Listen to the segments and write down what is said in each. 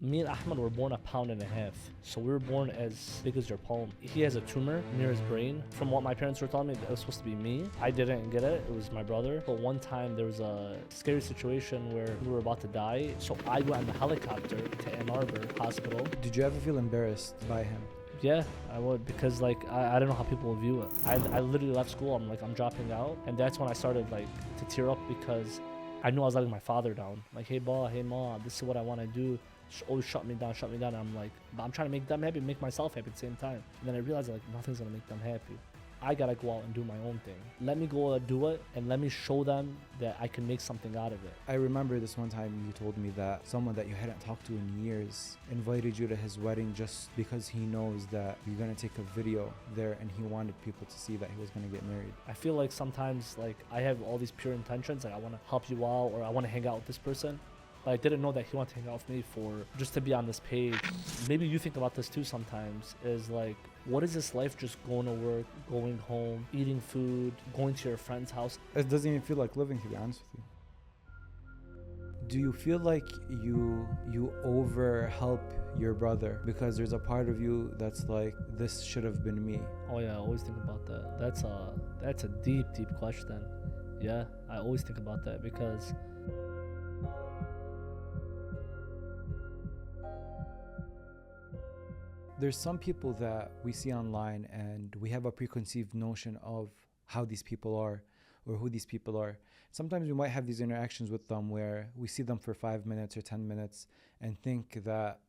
Me and Ahmad were born 1.5 pounds. So we were born as big as your palm. He has a tumor near his brain. From what my parents were telling me, it was supposed to be me. I didn't get it. It was my brother. But one time there was a scary situation where we were about to die. So I went on the helicopter to Ann Arbor Hospital. Did you ever feel embarrassed by him? Yeah, I would, because like I don't know how people will view it. I literally left school. I'm dropping out, and that's when I started like to tear up, because I knew I was letting my father down. Like, hey, ba, hey, ma, this is what I want to do. Always shut me down. And I'm like, but I'm trying to make them happy, make myself happy at the same time. And then I realized like nothing's gonna make them happy. I gotta go out and do my own thing. Let me go do it, and let me show them that I can make something out of it. I remember this one time you told me that someone that you hadn't talked to in years invited you to his wedding just because he knows that you're gonna take a video there, and he wanted people to see that he was gonna get married. I feel like sometimes like I have all these pure intentions, like I wanna help you out, or I wanna hang out with this person. But I didn't know that he wanted to hang out with me for just to be on this page. Maybe you think about this too sometimes, is like, what is this life, just going to work, going home, eating food, going to your friend's house? It doesn't even feel like living, to be honest with you. Do you feel like you over help your brother because there's a part of you that's like, this should have been me? Oh yeah, I always think about that. That's a deep question. Yeah, I always think about that, because there's some people that we see online and we have a preconceived notion of how these people are or who these people are. Sometimes we might have these interactions with them where we see them for 5 minutes or 10 minutes and think that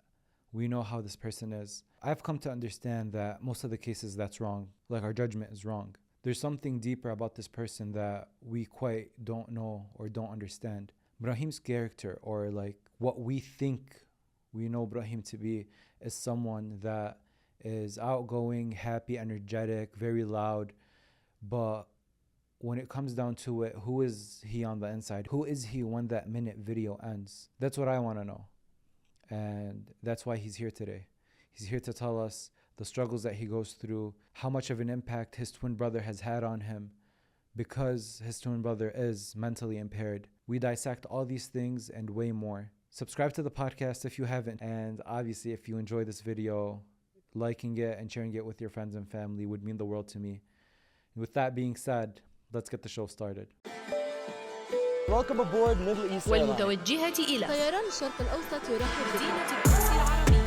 we know how this person is. I've come to understand that most of the cases that's wrong. Like, our judgment is wrong. There's something deeper about this person that we quite don't know or don't understand. Ibrahim's character, or like what we think we know Ibrahim to be, is someone that is outgoing, happy, energetic, very loud. But when it comes down to it, who is he on the inside? Who is he when that minute video ends? That's what I want to know. And that's why he's here today. He's here to tell us the struggles that he goes through, how much of an impact his twin brother has had on him, because his twin brother is mentally impaired. We dissect all these things and way more. Subscribe to the podcast if you haven't. And obviously, if you enjoy this video, liking it and sharing it with your friends and family would mean the world to me. With that being said, let's get the show started. Welcome aboard Middle East Airlines. والمتوجهة إلى طيران الشرق الأوسط يرحب مدينة القدس العربية.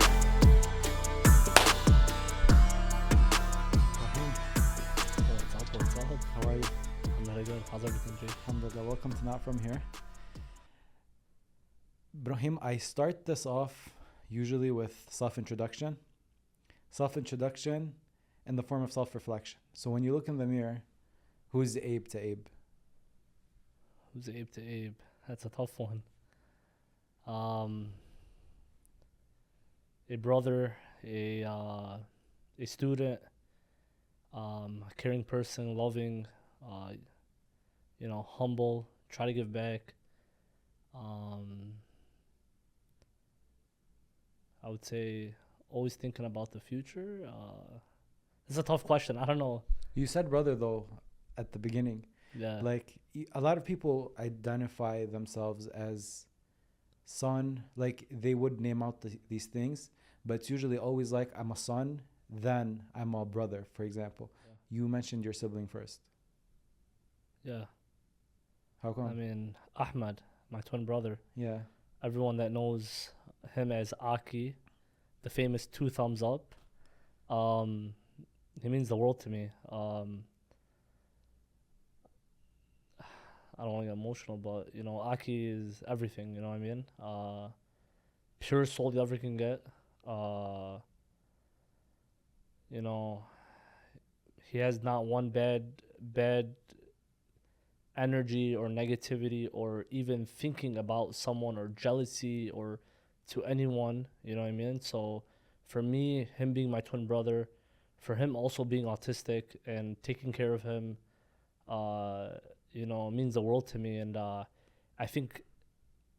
What's up? How are you? I'm very good. How's everything, Jay? Alhamdulillah. Welcome to Not From Here. Ibrahim, I start this off usually with self-introduction. Self-introduction in the form of self-reflection. So when you look in the mirror, who's Abe to Abe? Who's Abe to Abe? That's a tough one. A brother, a student, a caring person, loving, humble, try to give back. I would say always thinking about the future. It's a tough question. I don't know. You said brother, though, at the beginning. Yeah. Like, a lot of people identify themselves as son. Like, they would name out these things, but it's usually always like, I'm a son, then I'm a brother, for example. Yeah. You mentioned your sibling first. Yeah. How come? I mean, Ahmad, my twin brother. Yeah. Everyone that knows him as Aki, the famous 2 thumbs up. He means the world to me. I don't want to get emotional, but Aki is everything. You know what I mean? Pure soul you ever can get. He has not one bad energy or negativity or even thinking about someone or jealousy or to anyone, you know what I mean? So for me, him being my twin brother, for him also being autistic and taking care of him, means the world to me. And I think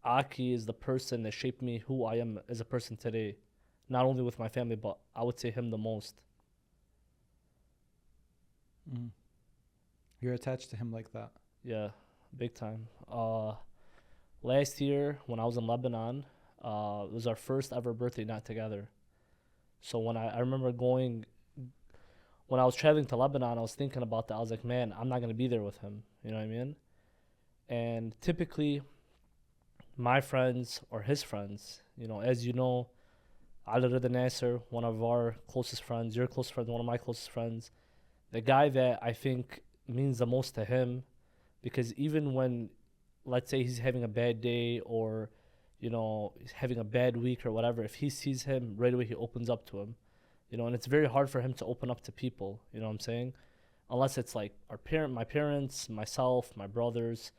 Aki is the person that shaped me who I am as a person today, not only with my family, but I would say him the most. Mm. You're attached to him like that? Yeah, big time. Last year when I was in Lebanon, It was our first ever birthday not together. So when I remember going, when I was traveling to Lebanon, I was thinking about that. I was like, man, I'm not going to be there with him. You know what I mean? And typically, my friends or his friends, you know, as you know, Ali Rida Nasser, one of our closest friends, your close friend, one of my closest friends, the guy that I think means the most to him, because even when, let's say he's having a bad day or, you know, he's having a bad week or whatever, if he sees him, right away he opens up to him, you know, and it's very hard for him to open up to people, you know what I'm saying? Unless it's like my parents, myself, my brothers,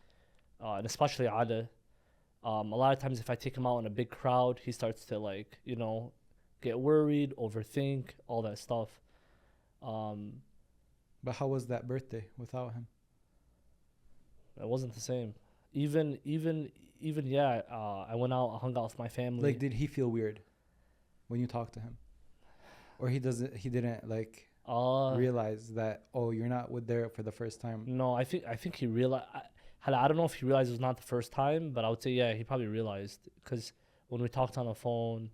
and especially Ali. A lot of times if I take him out in a big crowd, he starts to like, you know, get worried, overthink, all that stuff. But how was that birthday without him? It wasn't the same. Even yeah, I went out, I hung out with my family. Like, did he feel weird when you talked to him? Or he didn't like realize that, oh, you're not there for the first time? No, I think he realized. I don't know if he realized it was not the first time, but I would say, yeah, he probably realized. Because when we talked on the phone,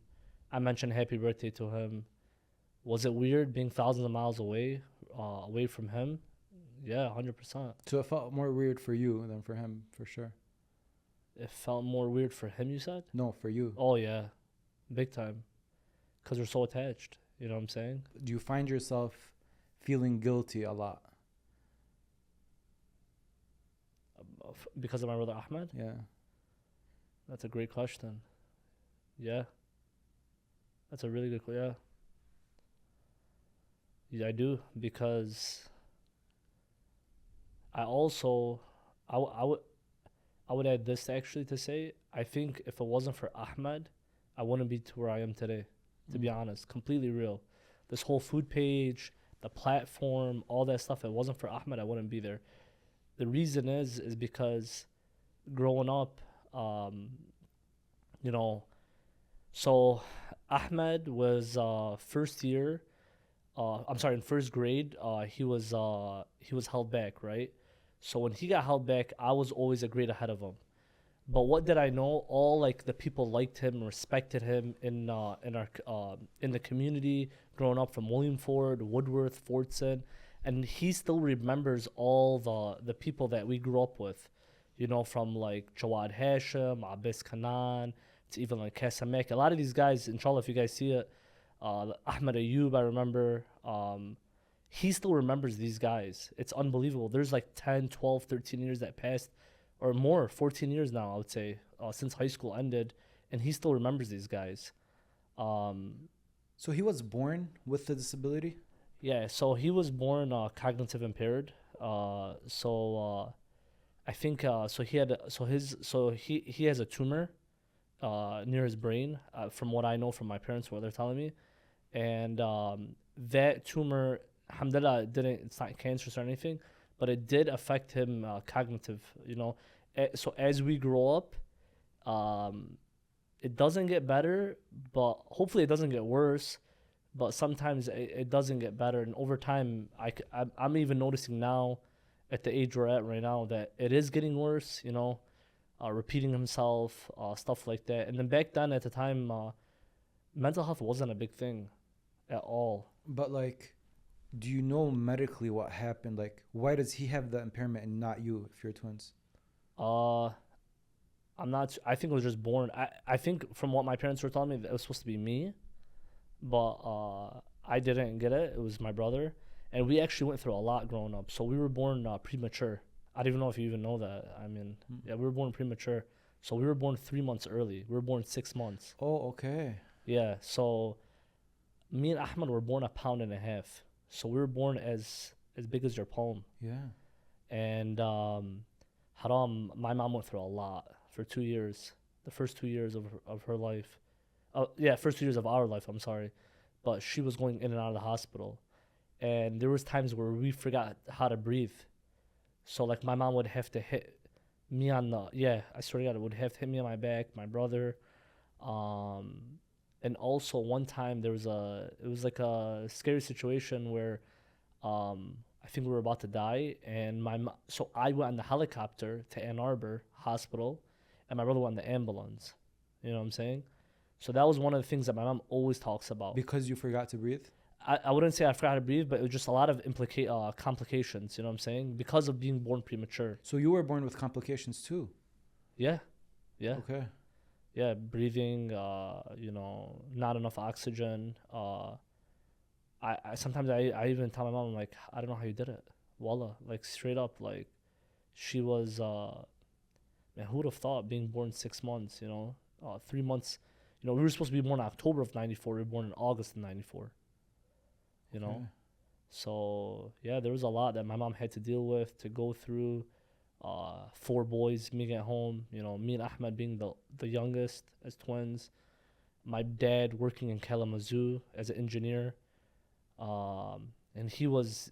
I mentioned happy birthday to him. Was it weird being thousands of miles away from him? Yeah, 100%. So it felt more weird for you than for him, for sure. It felt more weird for him, you said? No, for you. Oh, yeah. Big time. Because we're so attached. You know what I'm saying? Do you find yourself feeling guilty a lot? Because of my brother Ahmad? Yeah. That's a great question. Yeah. That's a really good yeah. Yeah, I do. Because I also, I would add this actually to say, I think if it wasn't for Ahmad, I wouldn't be to where I am today, to be honest. Completely real. This whole food page, the platform, all that stuff, if it wasn't for Ahmad, I wouldn't be there. The reason is because growing up, you know, so Ahmed was in first grade, he was held back, right? So when he got held back, I was always a grade ahead of him. But what did I know? All like the people liked him, respected him in the community, growing up from Williamford, Woodworth, Fortson, and he still remembers all the people that we grew up with, you know, from like Jawad Hashim, Abbas Kanan, to even like Kasamek. A lot of these guys, inshallah, if you guys see it, Ahmed Ayoub, I remember, he still remembers these guys. It's unbelievable. There's like 10, 12, 13 years that passed, or more, 14 years now, I would say, since high school ended, and he still remembers these guys. So he was born with the disability? Yeah, so he was born cognitive impaired. I think he has a tumor near his brain, from what I know from my parents, what they're telling me, and that tumor, alhamdulillah, it's not cancerous or anything, but it did affect him cognitive. You know, so as we grow up, it doesn't get better, but hopefully it doesn't get worse. But sometimes it doesn't get better, and over time, I'm even noticing now, at the age we're at right now, that it is getting worse. You know, repeating himself, stuff like that. And then back then, at the time, mental health wasn't a big thing, at all. But like, do you know medically what happened? Like, why does he have the impairment and not you if you're twins? I'm not. I think it was just born. I think from what my parents were telling me, that it was supposed to be me. But I didn't get it. It was my brother. And we actually went through a lot growing up. So we were born premature. I don't even know if you even know that. I mean, yeah, we were born premature. So we were born 3 months early. We were born 6 months. Oh, okay. Yeah. So me and Ahmed were born 1.5 pounds. So we were born as big as your palm. Yeah. And Haram, my mom went through a lot for 2 years. The first 2 years of her life. First 2 years of our life, I'm sorry. But she was going in and out of the hospital. And there was times where we forgot how to breathe. So, like, my mom would have to hit me on I swear to God, it would have to hit me on my back, my brother. And also one time it was like a scary situation where I think we were about to die. And so I went on the helicopter to Ann Arbor Hospital, and my brother went on the ambulance. You know what I'm saying? So that was one of the things that my mom always talks about. Because you forgot to breathe? I wouldn't say I forgot to breathe, but it was just a lot of complications, you know what I'm saying? Because of being born premature. So you were born with complications too? Yeah. Yeah. Okay. Yeah. Breathing, you know, not enough oxygen. I sometimes I even tell my mom, I'm like, I don't know how you did it. Wallah. Like, straight up, like, she was, man, who would have thought being born 6 months, you know? 3 months. You know, we were supposed to be born in October of 94. We were born in August of 94. You know? Okay. So, yeah, there was a lot that my mom had to deal with, to go through. 4 boys being at home. You know, me and Ahmad being the youngest as twins. My dad working in Kalamazoo as an engineer. And he was,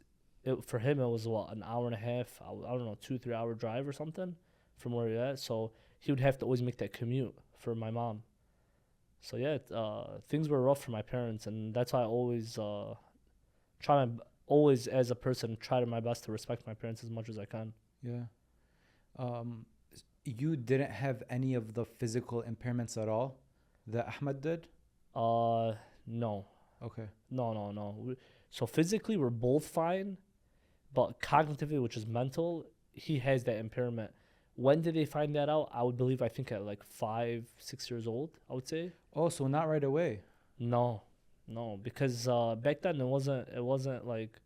for him, it was, what, an hour and a half, I don't know, 2-3 hour drive or something from where you're at. So he would have to always make that commute for my mom. So, yeah, things were rough for my parents. And that's why I always always as a person try to my best to respect my parents as much as I can. Yeah. You didn't have any of the physical impairments at all that Ahmad did? No. Okay. No. So physically we're both fine, but cognitively, which is mental, he has that impairment. When did they find that out? I think at like 5-6 years old, I would say. Oh, so not right away. No, because back then it wasn't like,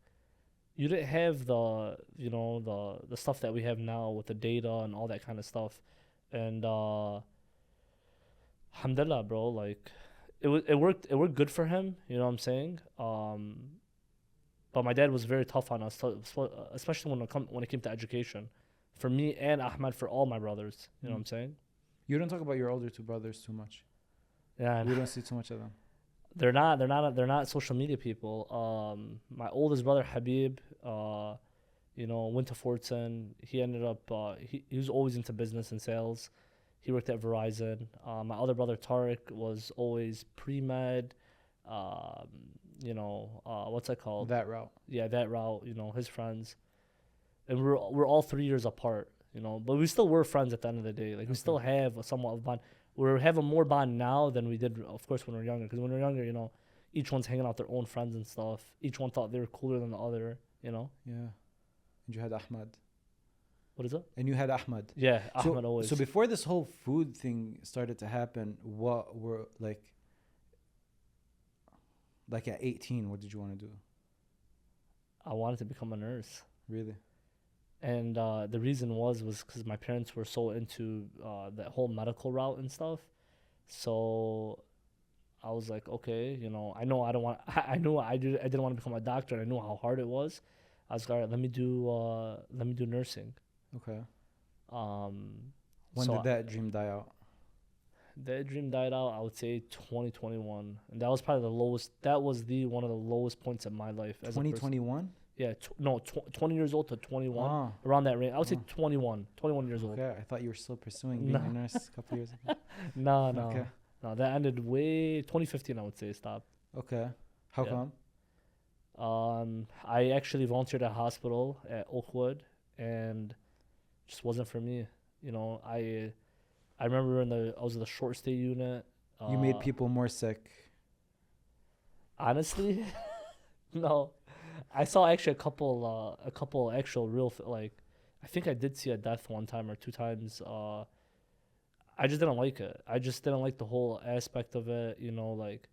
you didn't have the, you know, the stuff that we have now with the data and all that kind of stuff. And alhamdulillah, bro, like it worked good for him, you know what I'm saying? But my dad was very tough on us, especially when it came to education, for me and Ahmad, for all my brothers, you know what I'm saying? You don't talk about your older 2 brothers too much. Yeah, We don't see too much of them. they're not social media people. My oldest brother Habib, you know, went to Fortson. He ended up he was always into business and sales. He worked at Verizon. My other brother Tariq was always pre-med. You know, what's that called? That route. Yeah, that route. You know, his friends, and we're all 3 years apart. You know, but we still were friends at the end of the day. Like, we still have a somewhat of bond. We have a more bond now than we did, of course, when we were younger. Because when we were younger, you know, each one's hanging out with their own friends and stuff. Each one thought they were cooler than the other, you know? Yeah. And you had Ahmad. What is it? And you had Ahmad. Yeah, Ahmad always. So before this whole food thing started to happen, what were, like at 18, what did you want to do? I wanted to become a nurse. Really? And the reason was because my parents were so into that whole medical route and stuff. So I was like, okay, you know, I know I don't want. I knew I didn't want to become a doctor. And I knew how hard it was. I was like, all right, let me do nursing. Okay. When did that dream die out? That dream died out, I would say 2021, and that was probably the lowest. That was one of the lowest points in my life. 2021? Yeah, 20 years old to 21, around that range. I would say 21 years old. Okay, I thought you were still pursuing being a nurse a couple years ago. No. Okay. No, that ended 2015, I would say, stopped. Okay. How come? I actually volunteered at a hospital at Oakwood, and just wasn't for me. You know, I remember I was in the short stay unit. You made people more sick. Honestly, no. I saw actually a couple actual real, like, I think I did see a death one time or 2 times. I just didn't like it. I just didn't like the whole aspect of it. You know, like,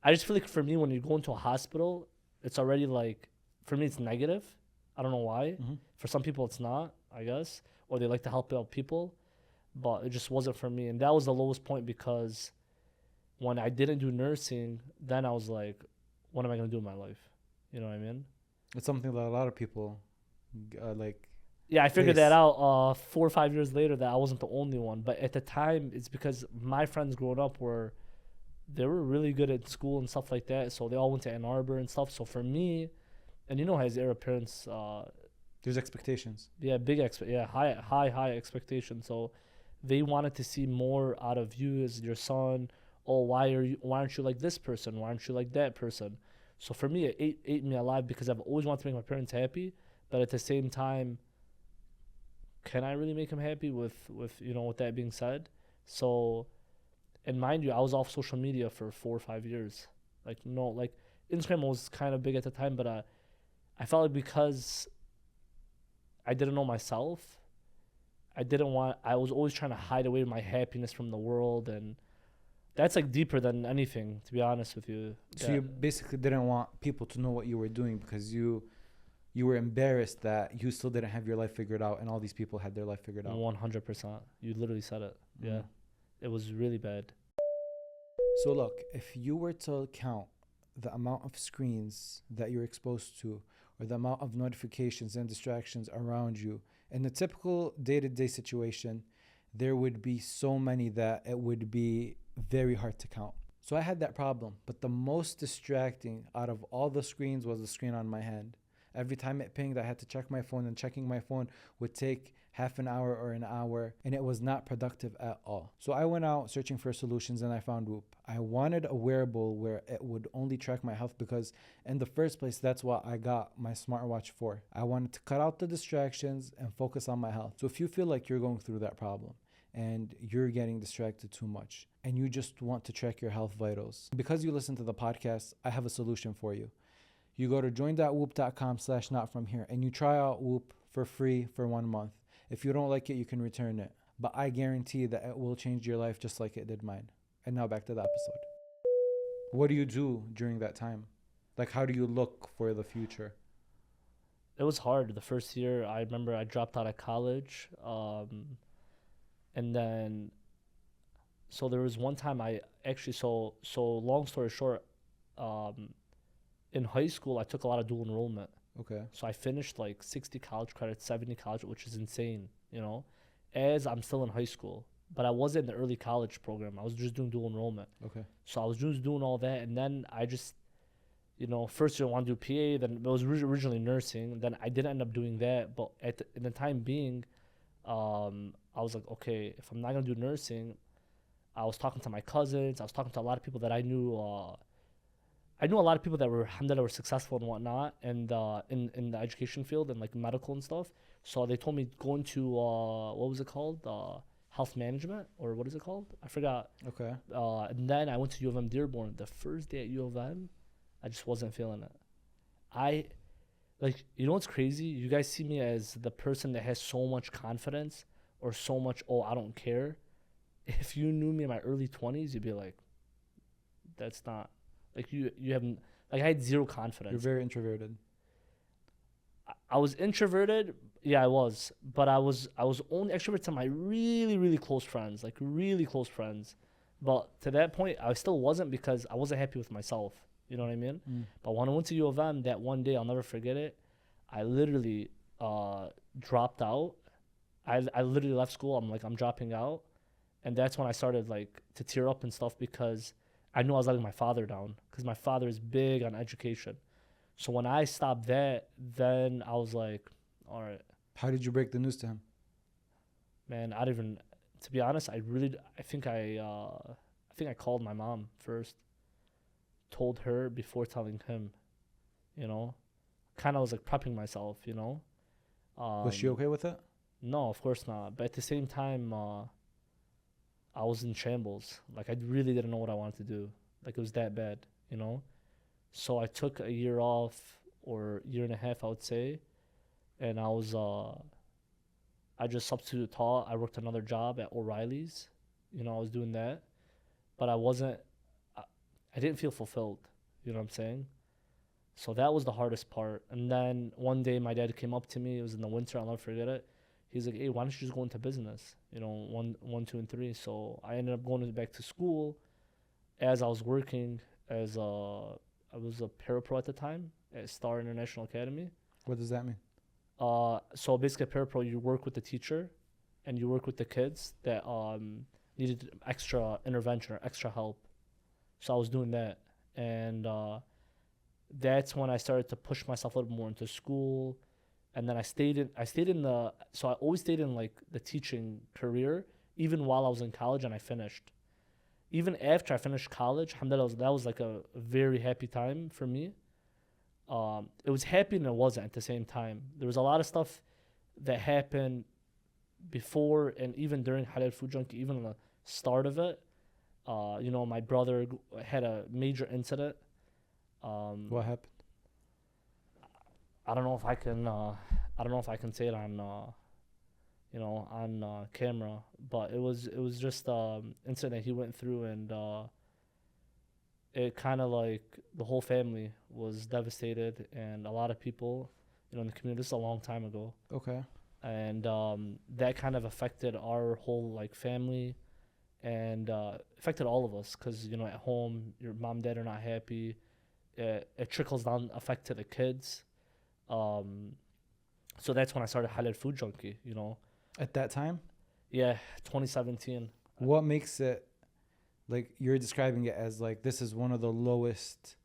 I just feel like for me, when you go into a hospital, it's already like, for me, it's negative. I don't know why. Mm-hmm. For some people, it's not, I guess, or they like to help out people, but it just wasn't for me. And that was the lowest point, because when I didn't do nursing, then I was like, what am I gonna do in my life? You know what I mean? It's something that a lot of people like. Yeah, I figured that out 4 or 5 years later, that I wasn't the only one. But at the time, it's because my friends growing up they were really good at school and stuff like that. So they all went to Ann Arbor and stuff. So for me, and you know, as Arab parents, there's expectations. Yeah, high expectations. So they wanted to see more out of you as your son. Oh, why aren't you like this person? Why aren't you like that person? So for me, it ate me alive, because I've always wanted to make my parents happy, but at the same time, can I really make them happy with that being said? So And mind you, I was off social media for 4 or 5 years. Like, no, like Instagram was kind of big at the time, but I felt like because I didn't know myself, I was always trying to hide away my happiness from the world. And that's like deeper than anything, to be honest with you. So you basically didn't want people to know what you were doing because you were embarrassed that you still didn't have your life figured out and all these people had their life figured out. 100%. You literally said it. Yeah. It was really bad. So look, if you were to count the amount of screens that you're exposed to or the amount of notifications and distractions around you, in a typical day-to-day situation, there would be so many that it would be very hard to count. So I had that problem, but the most distracting out of all the screens was the screen on my hand. Every time it pinged, I had to check my phone, and checking my phone would take half an hour or an hour, and it was not productive at all. So I went out searching for solutions, and I found Whoop. I wanted a wearable where it would only track my health because in the first place, that's what I got my smartwatch for. I wanted to cut out the distractions and focus on my health. So if you feel like you're going through that problem and you're getting distracted too much and you just want to track your health vitals, because you listen to the podcast, I have a solution for you. You go to join.whoop.com/notfromhere and you try out Whoop for free for 1 month. If you don't like it, you can return it. But I guarantee that it will change your life just like it did mine. And now back to the episode. What do you do during that time? Like, how do you look for the future? It was hard. The first year, I remember I dropped out of college. And then, so there was one time I actually, so long story short, in high school, I took a lot of dual enrollment. Okay. So I finished like 60 college credits, 70 college, which is insane, as I'm still in high school. But I wasn't in the early college program. I was just doing dual enrollment. Okay. So I was just doing all that. And then I just, first year I wanted to do PA. Then it was originally nursing. Then I didn't end up doing that. But in the time being, I was like, okay, if I'm not going to do nursing, I was talking to my cousins. I was talking to a lot of people that I knew. I knew a lot of people that were successful and whatnot, and in the education field and like medical and stuff. So they told me go into what was it called, health management, or what is it called? I forgot. Okay. And then I went to U of M Dearborn. The first day at U of M, I just wasn't feeling it. What's crazy? You guys see me as the person that has so much confidence or so much, I don't care. If you knew me in my early 20s, you'd be like, that's not. Like you haven't, like I had zero confidence. You're very introverted. I was introverted. Yeah, I was. But I was only extroverted to my really, really close friends, like really close friends. But to that point, I still wasn't because I wasn't happy with myself. You know what I mean? But when I went to U of M that one day, I'll never forget it. I literally dropped out. I literally left school. I'm dropping out. And that's when I started like to tear up and stuff because I knew I was letting my father down because my father is big on education. So when I stopped that, then I was like, all right. How did you break the news to him? Man, to be honest, I think I called my mom first, told her before telling him, kind of was like prepping myself, Was she okay with it? No, of course not. But at the same time, I was in shambles. Like, I really didn't know what I wanted to do. Like, it was that bad, So I took a year off, or year and a half, I would say. And I just substitute taught. I worked another job at O'Reilly's. I was doing that. But I didn't feel fulfilled. You know what I'm saying? So that was the hardest part. And then one day my dad came up to me. It was in the winter. I'll never forget it. He's like, hey, why don't you just go into business? 1, 2, and 3. So I ended up going back to school as I was working I was a parapro at the time at Star International Academy. What does that mean? So basically, a parapro, you work with the teacher and you work with the kids that needed extra intervention or extra help. So I was doing that. And that's when I started to push myself a little more into school. And then I always stayed in like the teaching career, even while I was in college and I finished. Even after I finished college, alhamdulillah, that was like a very happy time for me. It was happy and it wasn't at the same time. There was a lot of stuff that happened before and even during Halal Food Junkie, even in the start of it, My brother had a major incident. What happened? I don't know if I can. I don't know if I can say it on, camera. But it was just incident he went through, and it kind of like the whole family was devastated, and a lot of people, in the community. This is a long time ago, Okay. and that kind of affected our whole like family, and affected all of us because at home your mom and dad are not happy. It trickles down effect to the kids. So that's when I started Halal Food Junkie. At that time, Yeah, 2017. what makes it like you're describing it as like this is one of the lowest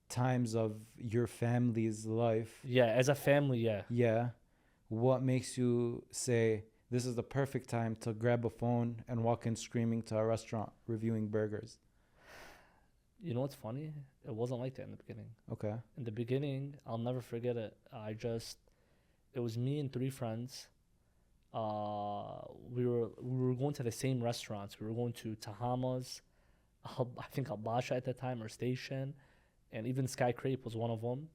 times of your family's life? Yeah, as a family, yeah. Yeah. What makes you say this is the perfect time to grab a phone and walk in screaming to a restaurant reviewing burgers? You know what's funny? It wasn't like that in the beginning. Okay. In the beginning, I'll never forget it. It was me and three friends. We were going to the same restaurants. We were going to Tahama's, I think Al Basha at the time, or Station, and even Sky Crepe was one of them.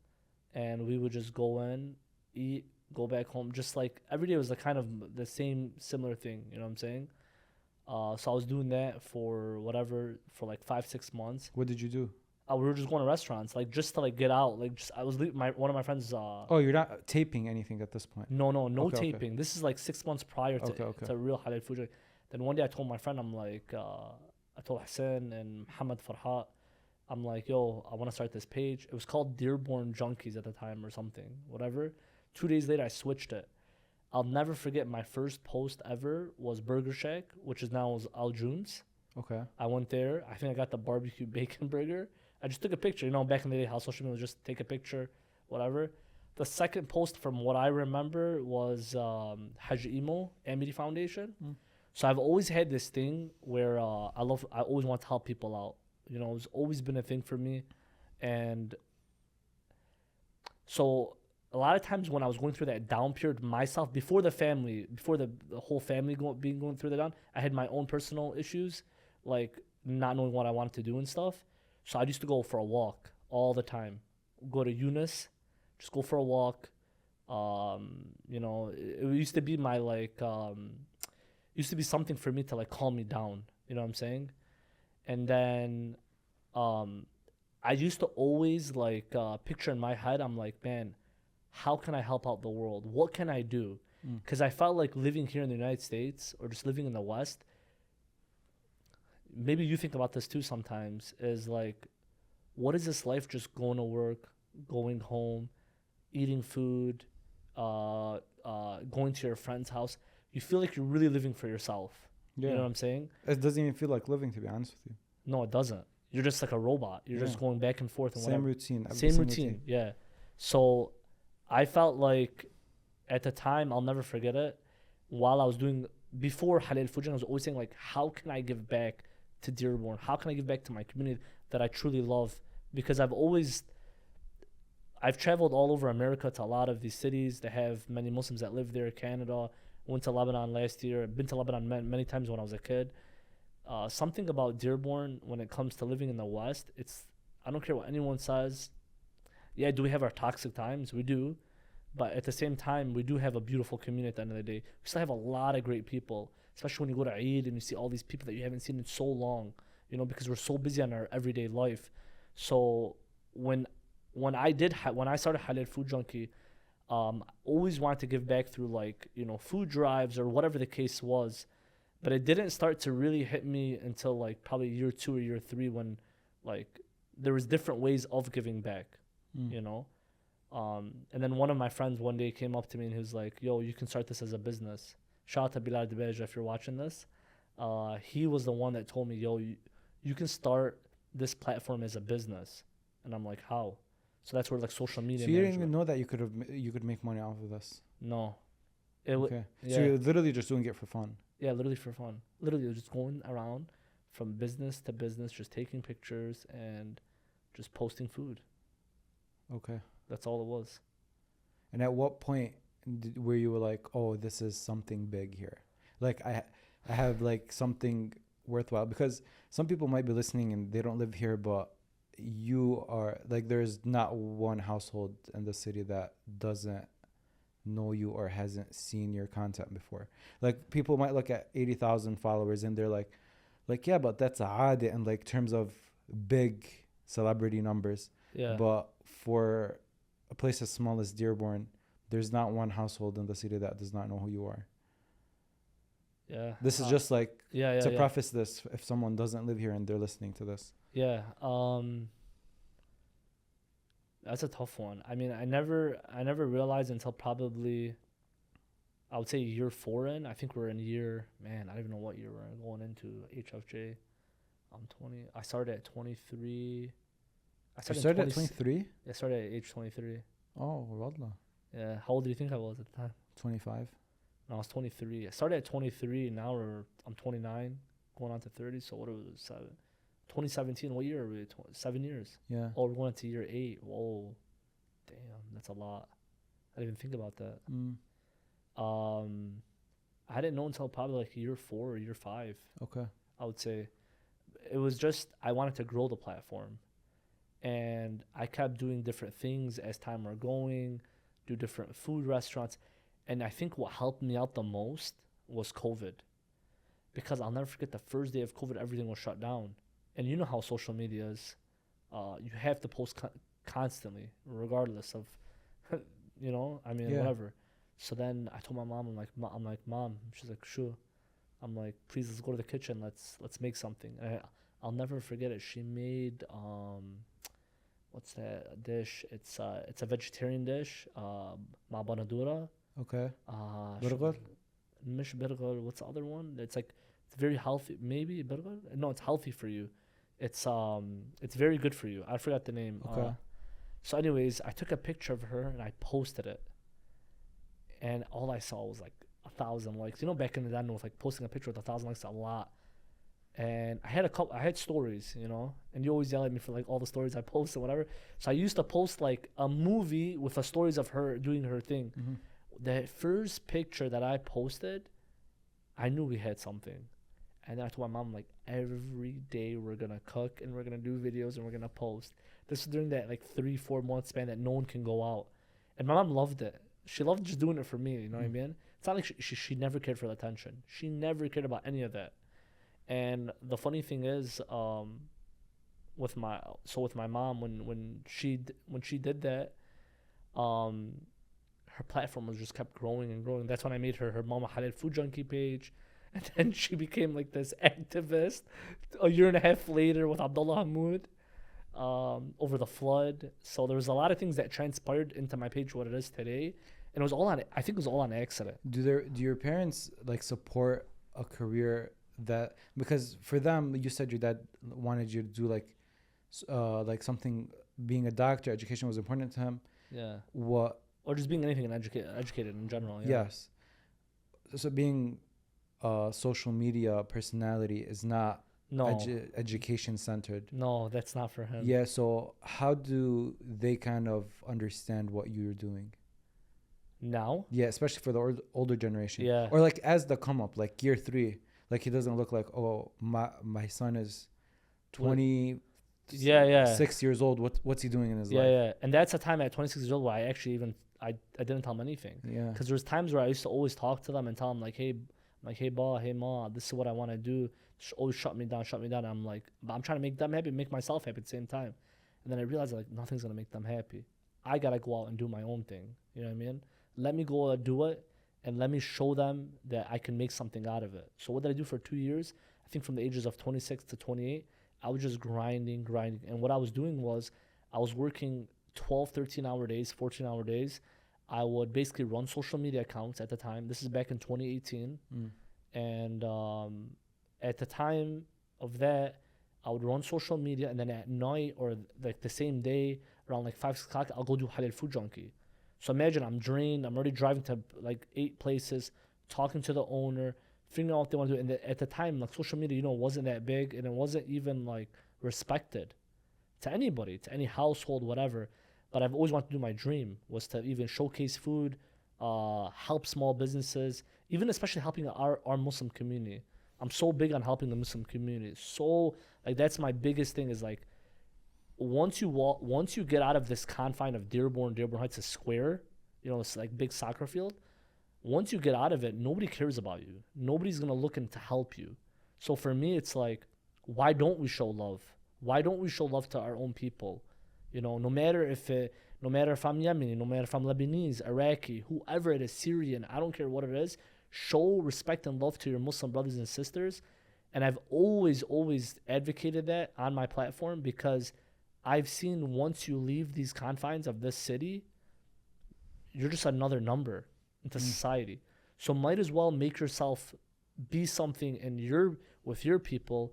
And we would just go in, eat, go back home. Just like every day was the kind of the same similar thing. You know what I'm saying? So I was doing that for like 5-6 months. What did you do? We were just going to restaurants, like just to like get out. Like just I was one of my friends. Oh, you're not taping anything at this point. No Okay, okay. taping. This is like 6 months prior to real Halal Food Junkie. Then one day I told my friend, I'm like, I told Hassan and Muhammad Farhat, I'm like, yo, I want to start this page. It was called Dearborn Junkies at the time or something, whatever. 2 days later, I switched it. I'll never forget my first post ever was Burger Shack, which is now Al June's. Okay. I went there. I think I got the barbecue bacon burger. I just took a picture. Back in the day, how social media was just take a picture, whatever. The second post, from what I remember, was Hajj Emo, Amity Foundation. So I've always had this thing where I always want to help people out. It's always been a thing for me. And so a lot of times when I was going through that down period myself, before the whole family going through the down, I had my own personal issues, like not knowing what I wanted to do and stuff. So I used to go for a walk all the time. Go to Eunice, just go for a walk. It used to be my used to be something for me to like calm me down. You know what I'm saying? And then I used to always like picture in my head, I'm like, man, how can I help out the world? What can I do? Because I felt like living here in the United States or just living in the West, maybe you think about this too sometimes, is like, what is this life just going to work, going home, eating food, going to your friend's house? You feel like you're really living for yourself. Yeah. You know what I'm saying? It doesn't even feel like living, to be honest with you. No, it doesn't. You're just like a robot. You're just going back and forth. And Same whatever. routine. every Same single routine. day. Yeah. So I felt like at the time, I'll never forget it, while I was before Halal Food Junkie, I was always saying like, how can I give back to Dearborn? How can I give back to my community that I truly love? Because I've traveled all over America to a lot of these cities that have many Muslims that live there. Canada, went to Lebanon last year. I've been to Lebanon many times when I was a kid. Something about Dearborn when it comes to living in the West, I don't care what anyone says. Yeah, do we have our toxic times? We do. But at the same time, we do have a beautiful community at the end of the day. We still have a lot of great people, especially when you go to Eid and you see all these people that you haven't seen in so long, because we're so busy on our everyday life. So when I started Halal Food Junkie, always wanted to give back through food drives or whatever the case was. But it didn't start to really hit me until like probably year 2 or year 3 when there was different ways of giving back, And then one of my friends one day came up to me and he was like, yo, you can start this as a business. Shout out to Bilal Debeja if you're watching this. He was the one that told me, yo, you can start this platform as a business. And I'm like, how? So that's where social media. So you didn't even know that you could make money off of this? No. Okay. Yeah. So you're literally just doing it for fun? Yeah, literally for fun. Literally just going around from business to business, just taking pictures and just posting food. Okay. That's all it was. And at what point where you were like, oh, this is something big here? Like I have like something worthwhile, because some people might be listening and they don't live here, but you are like, there's not one household in the city that doesn't know you or hasn't seen your content before. Like, people might look at 80,000 followers and they're like, yeah, but that's a in like terms of big celebrity numbers. Yeah. But for a place as small as Dearborn, there's not one household in the city that does not know who you are. Yeah. This is just like, to yeah. preface this, if someone doesn't live here and they're listening to this. Yeah. That's a tough one. I mean, I never realized until probably, I would say year 4 in. I think we're in year, man, I don't even know what year we're going into HFJ. I'm 20. I started at 23. You started at 23? I started at age 23. Oh, wallah. Yeah. How old do you think I was at the time? 25. No, I was 23. I started at 23. Now I'm 29, going on to 30. So what was it? 2017. What year are we? 7 years. Yeah. Oh, we're going into year 8. Whoa, damn, that's a lot. I didn't even think about that. I didn't know until probably like year 4 or year 5. Okay. I would say it was just I wanted to grow the platform, and I kept doing different things as time were going, do different food restaurants, and I think what helped me out the most was COVID, because I'll never forget the first day of COVID, everything was shut down. And you know how social media is. You have to post constantly, regardless of, whatever. So then I told my mom, I'm like, Mom. She's like, sure. I'm like, please, let's go to the kitchen. Let's make something. And I'll never forget it. She made what's that dish? It's a vegetarian dish. Ma banadura. Okay. Burger. Mish burger. What's the other one? It's like, it's very healthy. Maybe burger. No, it's healthy for you. It's very good for you. I forgot the name. Okay. So anyways, I took a picture of her and I posted it, and all I saw was like 1,000 likes. You know, back in the day, with like posting a picture with 1,000 likes, a lot. And I had stories, and you always yell at me for like all the stories I post and whatever. So I used to post like a movie with the stories of her doing her thing. Mm-hmm. The first picture that I posted, I knew we had something. And then I told my mom, like, every day we're going to cook and we're going to do videos and we're going to post. This is during that, like, 3-4 month span that no one can go out. And my mom loved it. She loved just doing it for me, you know what I mean? It's not like she never cared for the attention. She never cared about any of that. And the funny thing is, with my mom, when she did that, her platform was just kept growing and growing. That's when I made her Mama Halal Food Junkie page. And then she became like this activist a year and a half later with Abdullah Ahmad over the flood. So there was a lot of things that transpired into my page what it is today. And it was all I think it was all on accident. Do your parents like support a career that, because for them, you said your dad wanted you to do like something, being a doctor, education was important to him. Yeah. Or just being anything and educated in general. Yeah. Yes. So being social media personality is not education centered. No, that's not for him. Yeah, so how do they kind of understand what you're doing now? Yeah, especially for the older generation. Yeah. Or like as the come up, like year 3, like he doesn't look like, oh, my son is 6 years old. What's he doing in his life? Yeah. And that's a time at 26 years old where I actually I didn't tell them anything. Yeah. Because there was times where I used to always talk to them and tell them like, hey, ba, hey, ma, this is what I want to do. Always shut me down. I'm like, but I'm trying to make them happy, make myself happy at the same time. And then I realized like nothing's going to make them happy. I got to go out and do my own thing. You know what I mean? Let me go do it, and let me show them that I can make something out of it. So what did I do for 2 years? I think from the ages of 26 to 28, I was just grinding. And what I was doing was I was working 12, 13-hour days, 14-hour days. I would basically run social media accounts at the time. This is back in 2018. And at the time of that, I would run social media, and then at night or like the same day around like 5, 6 o'clock, I'll go do Halal Food Junkie. So imagine I'm drained. I'm already driving to like 8 places, talking to the owner, figuring out what they want to do. And at the time, like social media, wasn't that big, and it wasn't even like respected to anybody, to any household, whatever. But I've always wanted to do my dream was to even showcase food, help small businesses, even especially helping our Muslim community. I'm so big on helping the Muslim community. So like that's my biggest thing is like once you get out of this confine of Dearborn Heights is square, you know, it's like big soccer field. Once you get out of it, nobody cares about you. Nobody's gonna look in to help you. So for me, it's like, why don't we show love? Why don't we show love to our own people? You know, no matter if I'm Yemeni, no matter if I'm Lebanese, Iraqi, whoever it is, Syrian, I don't care what it is. Show respect and love to your Muslim brothers and sisters. And I've always advocated that on my platform because I've seen once you leave these confines of this city, you're just another number into society. So might as well make yourself be something with your people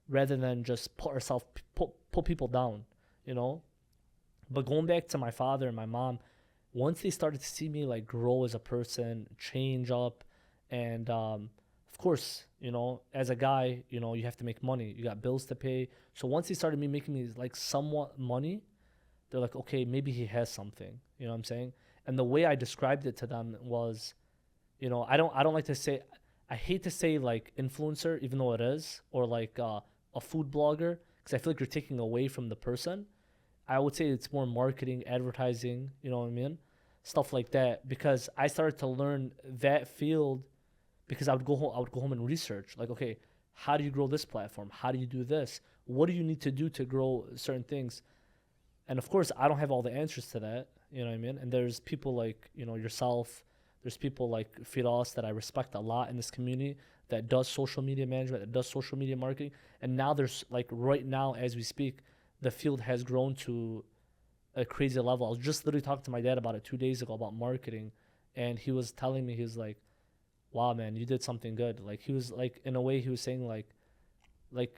rather than just put people down, you know? But going back to my father and my mom, once they started to see me like grow as a person, change up, and of course, you know, as a guy, you know, you have to make money. You got bills to pay. So once they started making me like somewhat money, they're like, okay, maybe he has something. You know what I'm saying? And the way I described it to them was, you know, I don't like to say, I hate to say like influencer, even though it is, or like a food blogger, because I feel like you're taking away from the person. I would say it's more marketing, advertising, you know what I mean? Stuff like that. Because I started to learn that field because I would go home and research. Like, okay, how do you grow this platform? How do you do this? What do you need to do to grow certain things? And of course, I don't have all the answers to that. You know what I mean? And there's people like, you know, yourself. There's people like Firas that I respect a lot in this community that does social media management, that does social media marketing. And now there's like right now, as we speak, the field has grown to a crazy level. I was just literally talking to my dad about it 2 days ago about marketing. And he was telling me, he was like, wow, man, you did something good. Like he was like, in a way he was saying like,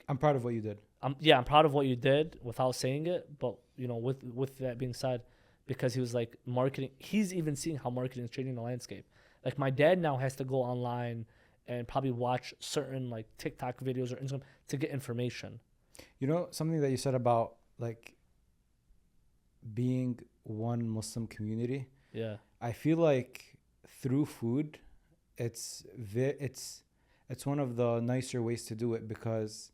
I'm proud of what you did. I'm proud of what you did without saying it. But, you know, with that being said, because he was like marketing, he's even seeing how marketing is changing the landscape. Like my dad now has to go online and probably watch certain like TikTok videos or Instagram to get information. You know, something that you said about like being one Muslim community. Yeah. I feel like through food, it's one of the nicer ways to do it because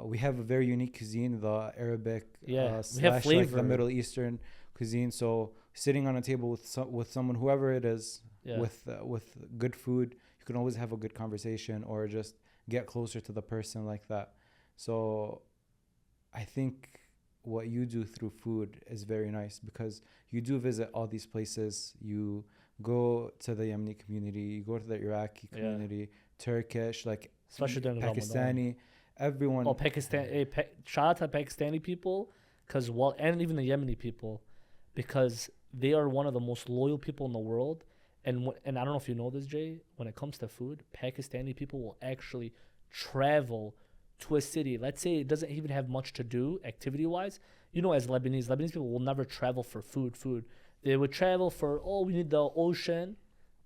we have a very unique cuisine, the Arabic we have slash flavor. like the Middle Eastern cuisine. So sitting on a table with someone, whoever it is, with good food, you can always have a good conversation or just get closer to the person like that. So I think what you do through food is very nice because you do visit all these places. You go to the Yemeni community, you go to the Iraqi community, Turkish, like especially during Pakistani, Ramadan. everyone. Oh, Pakistan! Shout out to Pakistani people, and even the Yemeni people, because they are one of the most loyal people in the world. And I don't know if you know this, Jay. When it comes to food, Pakistani people will actually travel to a city. Let's say it doesn't even have much to do activity-wise. You know, as Lebanese people will never travel for food. They would travel for, we need the ocean.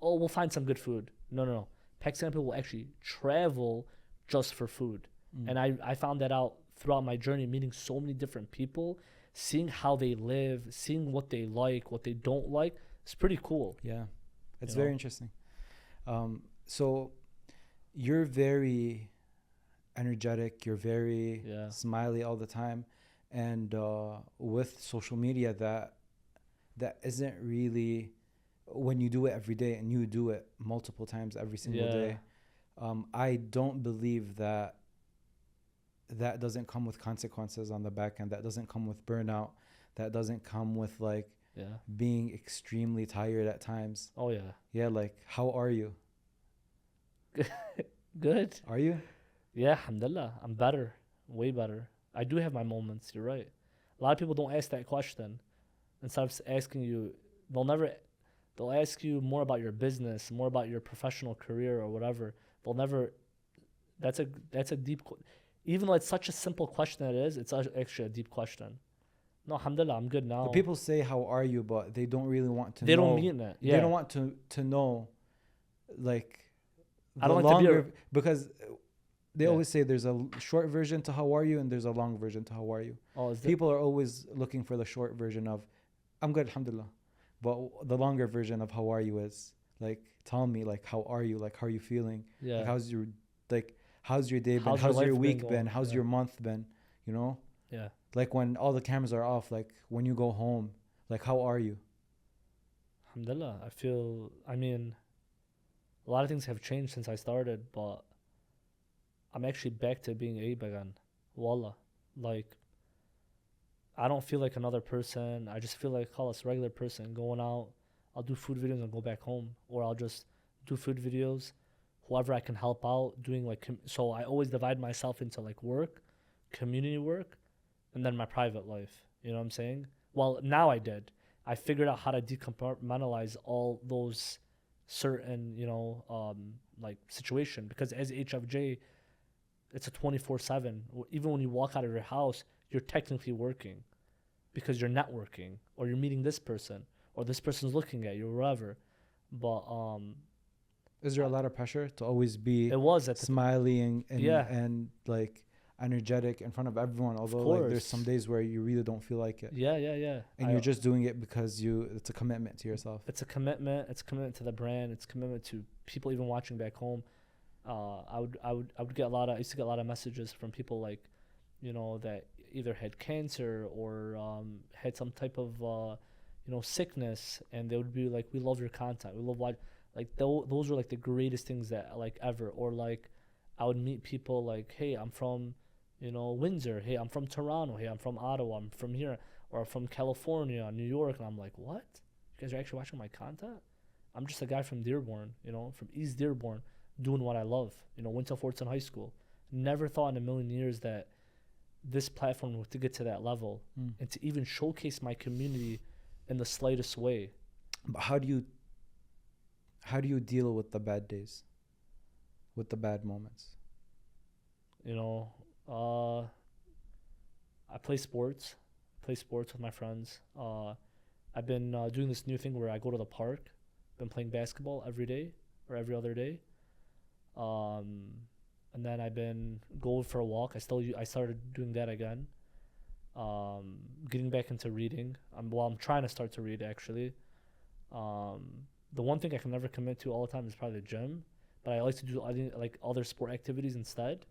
We'll find some good food. No. Pakistani people will actually travel just for food. And I found that out throughout my journey, meeting so many different people, seeing how they live, seeing what they like, what they don't like. It's pretty cool. Yeah, it's very interesting. So you're very energetic, you're very smiley all the time. And with social media, that isn't really, when you do it every day and you do it multiple times every single day, I don't believe that doesn't come with consequences on the back end. That doesn't come with burnout. That doesn't come with like being extremely tired at times. Oh yeah. Yeah, like how are you? Good. Are you? Yeah, alhamdulillah. I'm better. Way better. I do have my moments. You're right. A lot of people don't ask that question. Instead of asking you, they'll ask you more about your business, more about your professional career or whatever. They'll never, that's a deep, even though it's such a simple question that it is, it's actually a deep question. No, alhamdulillah, I'm good now. But people say, how are you? But they don't really want to know. They don't mean that. Yeah. They don't want to know, like, I don't like to be because they always say there's a short version to how are you and there's a long version to how are you. People are always looking for the short version of, I'm good, alhamdulillah. But the longer version of how are you is, like, tell me, like, how are you? Like, how are you feeling? Yeah. Like, how's your like, how's your day been? How's your How's your life been week going? been? How's Yeah. your month been? You know, Yeah. like when all the cameras are off, like when you go home, like how are you? Alhamdulillah. I mean, a lot of things have changed since I started, but I'm actually back to being Abe again. Wallah. Like, I don't feel like another person. I just feel like a regular person going out. I'll do food videos and go back home, or I'll just do food videos. Whoever I can help out, doing like so. I always divide myself into like work, community work, and then my private life. You know what I'm saying? Well, now I did. I figured out how to decompartmentalize all those certain, like situation, because as HFJ, it's a 24/7. Even when you walk out of your house, you're technically working, because you're networking, or you're meeting this person, or this person's looking at you, or whatever. But Is there a lot of pressure to always be it was at the smiling and Yeah. and like energetic in front of everyone? Although like there's some course. days where you really don't feel like it, yeah. and you're just doing it because it's a commitment to yourself. It's a commitment. It's a commitment to the brand. It's a commitment to people even watching back home. I would get a lot of. I used to get a lot of messages from people like, that either had cancer or had some type of sickness, and they would be like, "We love your content. We love what." Like those were like the greatest things that like ever. Or like, I would meet people like, "Hey, I'm from, Windsor. Hey, I'm from Toronto. Hey, I'm from Ottawa. I'm from here, or from California, New York." And I'm like, "What? You guys are actually watching my content?" I'm just a guy from Dearborn, from East Dearborn, doing what I love. Went to Fortson High School. Never thought in a million years that this platform would to get to that level, and to even showcase my community in the slightest way. But how do you deal with the bad days, with the bad moments? I play sports. With my friends. I've been doing this new thing where I go to the park. Been playing basketball every day or every other day. And then I've been going for a walk. I started doing that again. Getting back into reading. I'm trying to start to read actually. The one thing I can never commit to all the time is probably the gym, but I like to do like other sport activities instead,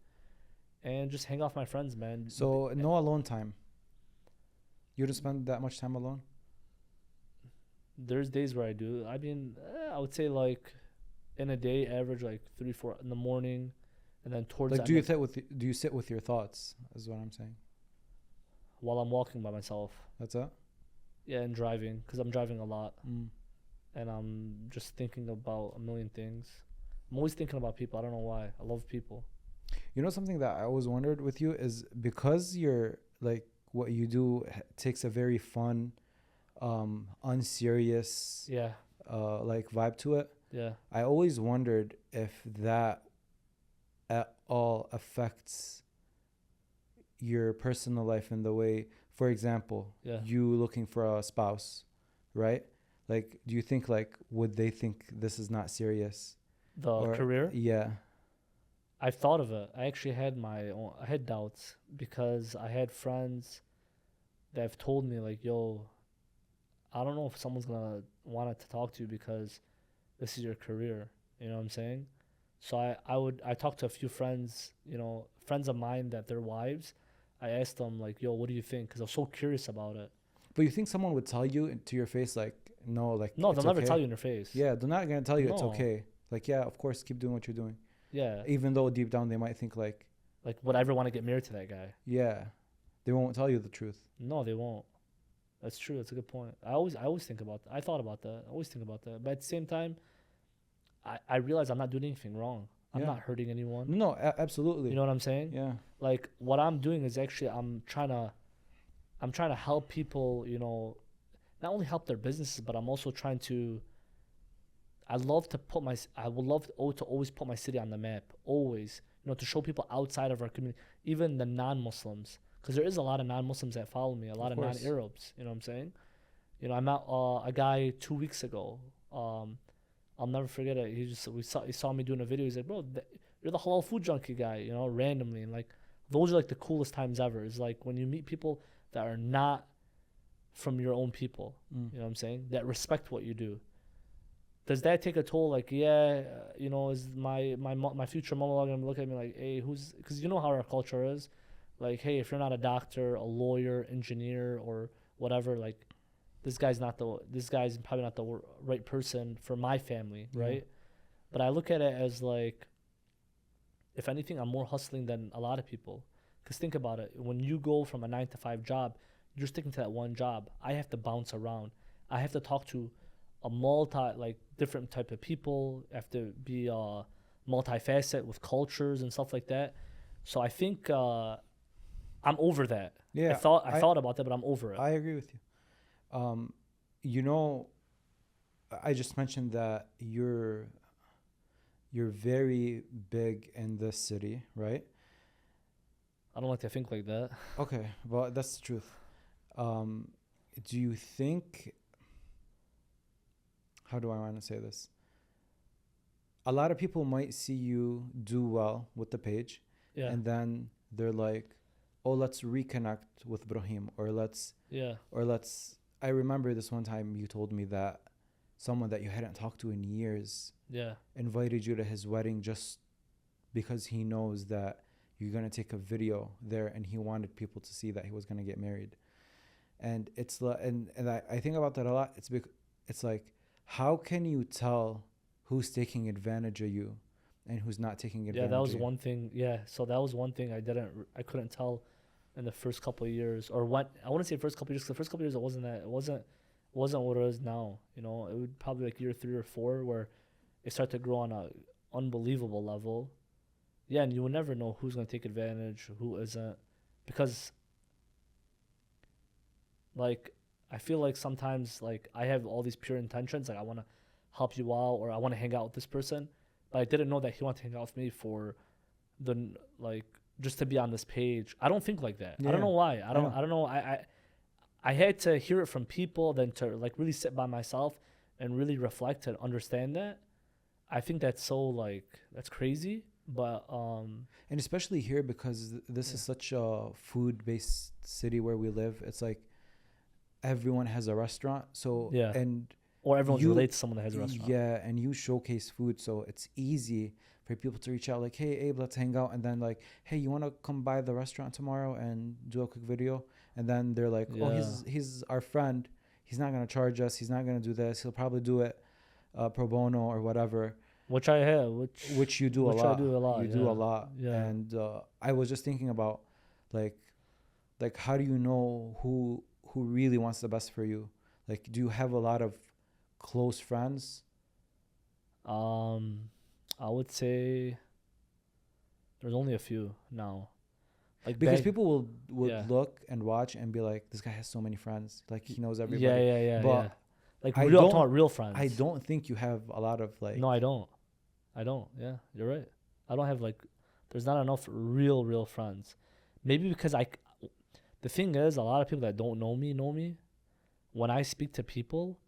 and just hang off my friends, man. So no alone time. You don't spend that much time alone? There's days where I do. I mean, I would say like in a day, average like 3-4 in the morning, and then towards Like, do you sit with your thoughts? Is what I'm saying. while I'm walking by myself. That's it. Yeah, and driving, because I'm driving a lot, Mm. and I'm just thinking about a million things. I'm always thinking about people. I don't know why. I love people. You know, something that I always wondered with you is because you're like what you do takes a very fun, unserious, Yeah, like vibe to it. yeah. I always wondered if that at all affects your personal life in the way, for example, Yeah. you looking for a spouse, right? Like, do you think like, would they think this is not serious? The Or- career. Yeah. I've thought of it. I actually had I had doubts, because I had friends that have told me like, "Yo, I don't know if someone's gonna want to talk to you because this is your career." You know what I'm saying? So I talked to a few friends, friends of mine that their wives. I asked them like, "Yo, what do you think?" Because I was so curious about it. But you think someone would tell you to your face like, no, like, No, it's they'll never okay? tell you in your face. Yeah, they're not gonna tell you it's No. okay. Like, yeah, of course, keep doing what you're doing. Yeah. Even though deep down they might think like, Like, would I ever want to get married to that guy? yeah, they won't tell you the truth. No, they won't. That's true. That's a good point. I always think about that. I thought about that. I always think about that. But at the same time, I realize I'm not doing anything wrong. I'm Yeah. not hurting anyone. No, absolutely. You know what I'm saying? Yeah. Like, what I'm doing is actually I'm trying to help people, not only help their businesses, but I'm also trying to. I would love to always put my city on the map, always, to show people outside of our community, even the non-Muslims, because there is a lot of non-Muslims that follow me, a lot of course. non-Arabs. You know what I'm saying? I met a guy 2 weeks ago. I'll never forget it. He saw me doing a video. He's like, "Bro, you're the Halal Food Junkie guy," randomly, and like those are like the coolest times ever. It's like when you meet people that are not from your own people. Mm. You know what I'm saying? That respect what you do. does that take a toll? Like, yeah, you know, is my future mother-in-law gonna look at me like, hey, who's? Because you know how our culture is, like, hey, if you're not a doctor, a lawyer, engineer, or whatever, like, this guy's probably not the right person for my family, Yeah. right? But I look at it as like, if anything, I'm more hustling than a lot of people. Because think about it, when you go from a 9 to 5 job, you're sticking to that one job. I have to bounce around. I have to talk to different type of people. I have to be multifaceted with cultures and stuff like that. So I think I'm over that. Yeah, I thought about that, but I'm over it. I agree with you. You know, I just mentioned that you're very big in this city, right? I don't like to think like that. Okay, well, that's the truth. Do you think, how do I want to say this? A lot of people might see you do well with the page, Yeah. and then they're like, oh, let's reconnect with Ibrahim, or let's, Yeah. I remember this one time you told me that someone that you hadn't talked to in years Yeah. invited you to his wedding just because he knows that you're going to take a video there, and he wanted people to see that he was going to get married. And it's and I think about that a lot. It's like, how can you tell who's taking advantage of you and who's not taking advantage? Yeah, that was of you? one thing. Yeah, so that was one thing I couldn't tell in the first couple of years, or what I want to say first couple of years. 'Cause the first couple of years it wasn't what it is now. You know, it would probably like year 3 or 4 where it started to grow on a unbelievable level. Yeah, and you will never know who's gonna take advantage, who isn't, because like I feel like sometimes like I have all these pure intentions, like I want to help you out or I want to hang out with this person, but I didn't know that he wanted to hang out with me for the like just to be on this page. I don't think like that. I Yeah. don't know why. I know. don't know. I had to hear it from people, then to like really sit by myself and really reflect and understand that. I think that's so like that's crazy, but And especially here, because this is such a food-based city where we live. It's like everyone has a restaurant. So Yeah. and or everyone's you- related to someone that has a restaurant. yeah, and you showcase food, so it's easy for people to reach out like, hey, Abe, let's hang out, and then like, hey, you want to come by the restaurant tomorrow and do a quick video? And then they're like, oh, he's our friend. He's not gonna charge us. He's not gonna do this. He'll probably do it pro bono or whatever. Which I have, Which you do which a lot. I do a lot. You yeah. do a lot. Yeah. And I was just thinking about like how do you know who really wants the best for you? Like, do you have a lot of close friends? I would say there's only a few now. Like Because people would yeah. look and watch and be like, this guy has so many friends. Like, he knows everybody. Yeah. But like I real, I'm don't- talking about real friends. I don't think you have a lot of like. No, I don't. Yeah, you're right. I don't have like. There's not enough real friends. Maybe because the thing is, a lot of people that don't know me. When I speak to people,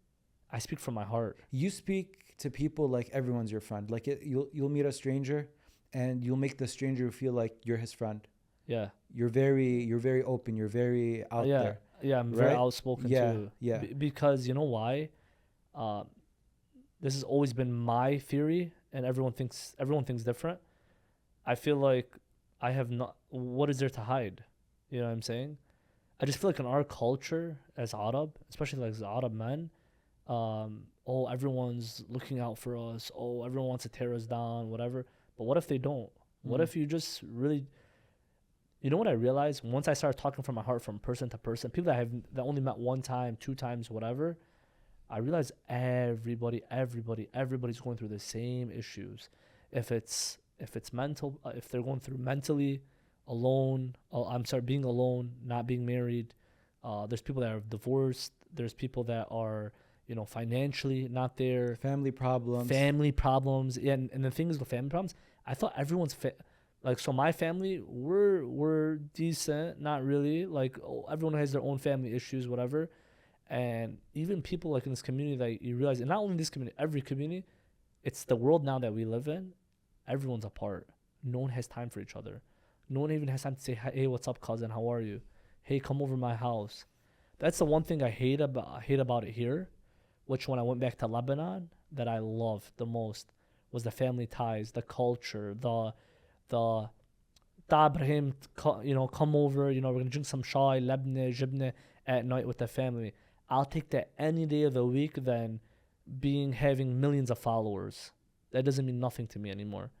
I speak from my heart. You speak to people like everyone's your friend. Like you'll meet a stranger, and you'll make the stranger feel like you're his friend. Yeah. You're very open. You're very out there. Yeah, I'm very right? outspoken Yeah, too. yeah. Because you know why? This has always been my theory, and everyone thinks different. I feel like I have not. What is there to hide? You know what I'm saying? I just feel like in our culture as Arab, especially like as Arab men, oh, everyone's looking out for us. Oh, everyone wants to tear us down, whatever. But what if they don't? What if you just really? You know what I realized once I started talking from my heart, from person to person, people that only met 1 time, 2 times, whatever. I realized everybody's going through the same issues. If it's mental, if they're going through mentally, alone. Being alone, not being married. There's people that are divorced. There's people that are, financially not there. Family problems. And the thing is with family problems, I thought everyone's so my family, we're decent, not really. Like, everyone has their own family issues, whatever. And even people like in this community that you realize, and not only this community, every community, it's the world now that we live in. Everyone's apart. No one has time for each other. No one even has time to say, hey, what's up, cousin? How are you? Hey, come over my house. That's the one thing I hate about it here, which when I went back to Lebanon, that I loved the most was the family ties, the culture, the Ibrahim, come over, we're gonna drink some chai, labne, jibne at night with the family. I'll take that any day of the week than having millions of followers. That doesn't mean nothing to me anymore.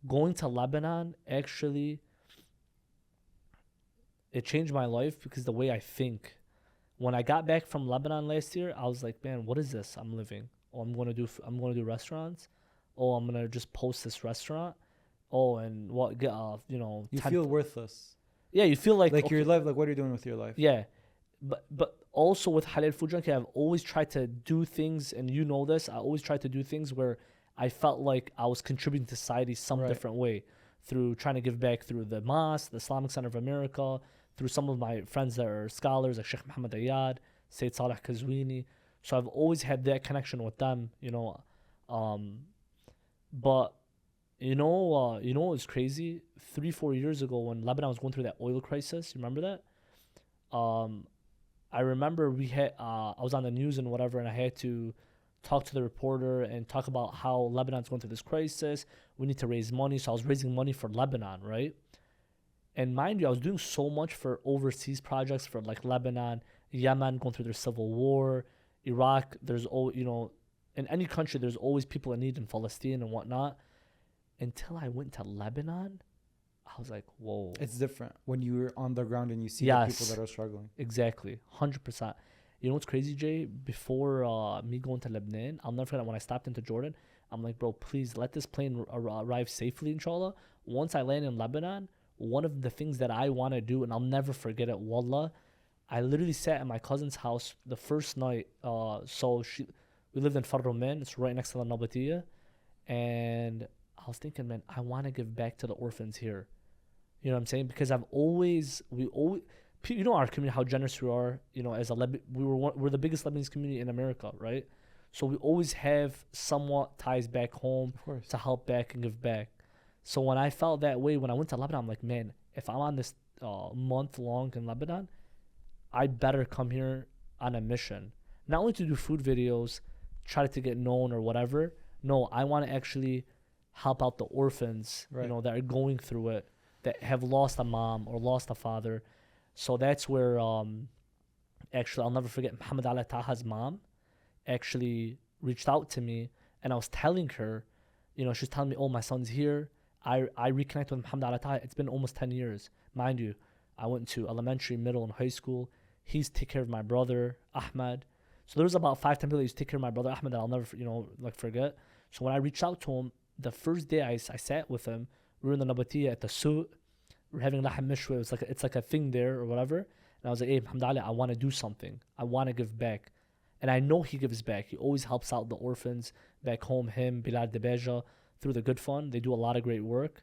Going to Lebanon, actually, it changed my life because the way I think. When I got back from Lebanon last year, I was like, man, what is this I'm living? Oh, I'm gonna do restaurants. Oh, I'm gonna just post this restaurant. Oh, and what get You feel worthless. Yeah, you feel like your life. Like, what are you doing with your life? Yeah, but also with Halal Food Junkie, I've always tried to do things, and you know this. I always tried to do things where I felt like I was contributing to society some different way, through trying to give back through the mosque, the Islamic Center of America, through some of my friends that are scholars like Sheikh Muhammad Ayad, Sayyid Saleh Kazwini. So I've always had that connection with them, But what's crazy? 3-4 years ago, when Lebanon was going through that oil crisis, you remember that? I remember I was on the news and whatever, and I had to talk to the reporter and talk about how Lebanon's going through this crisis. We need to raise money. So I was raising money for Lebanon, right? And mind you, I was doing so much for overseas projects for like Lebanon, Yemen going through their civil war, Iraq. There's in any country, there's always people in need, in Palestine and whatnot. Until I went to Lebanon, I was like, whoa. It's different when you're on the ground and you see the people that are struggling. Exactly. 100%. You know what's crazy, Jay? Before me going to Lebanon, I'll never forget when I stopped into Jordan, I'm like, bro, please let this plane arrive safely, inshallah. Once I land in Lebanon, one of the things that I want to do, and I'll never forget it, wallah, I literally sat at my cousin's house the first night. We lived in Farrumen. It's right next to the Nabatiyah. And I was thinking, man, I want to give back to the orphans here. You know what I'm saying? Because our community, how generous we are. As we're the biggest Lebanese community in America, right? So we always have somewhat ties back home to help back and give back. So when I felt that way, when I went to Lebanon, I'm like, man, if I'm on this month long in Lebanon, I better come here on a mission. Not only to do food videos, try to get known or whatever. No, I want to actually help out the orphans, that are going through it, that have lost a mom or lost a father. So that's where, actually, I'll never forget, Muhammad Ali Taha's mom actually reached out to me, and I was telling her, she was telling me, oh, my son's here. I reconnected with Muhammad Ali Taha. It's been almost 10 years. Mind you, I went to elementary, middle, and high school. He's take care of my brother, Ahmad. So there was about 5-10 people that used to take care of my brother, Ahmad, that I'll never, forget. So when I reached out to him, the first day I sat with him, we were in the Nabatiyah at the suit. We're having lahm mishwe. It's like a thing there or whatever. And I was like, hey, Muhammad Ali, I want to do something. I want to give back. And I know he gives back. He always helps out the orphans back home, him, Bilal Debeja, through the Good Fund. They do a lot of great work.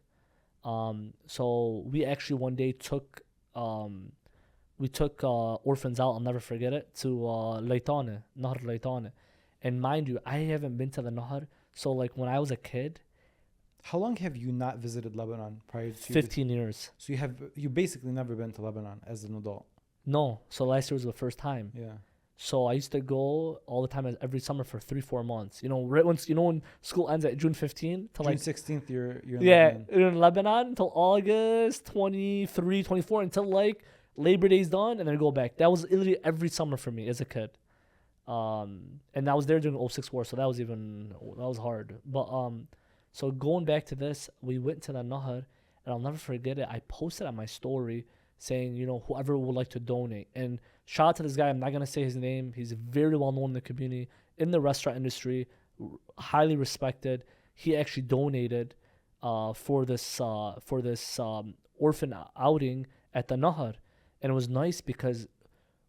So we actually one day took orphans out, I'll never forget it, to Laytane, Nahr Laytane. And mind you, I haven't been to the Nahr. So like when I was a kid. How long have you not visited Lebanon prior to 15 years. So you basically never been to Lebanon as an adult? No. So last year was the first time. Yeah. So I used to go all the time, every summer for 3-4 months. Right when school ends at June 15th to June like 16th, you're in Lebanon. Yeah, in Lebanon until August 23, 24, until like Labor Day's done, and then go back. That was literally every summer for me as a kid. And I was there during the 06 war, so that was hard. But so going back to this, we went to the Nahr, and I'll never forget it. I posted on my story saying, whoever would like to donate. And shout out to this guy. I'm not going to say his name. He's very well known in the community, in the restaurant industry, highly respected. He actually donated for this orphan outing at the Nahr. And it was nice because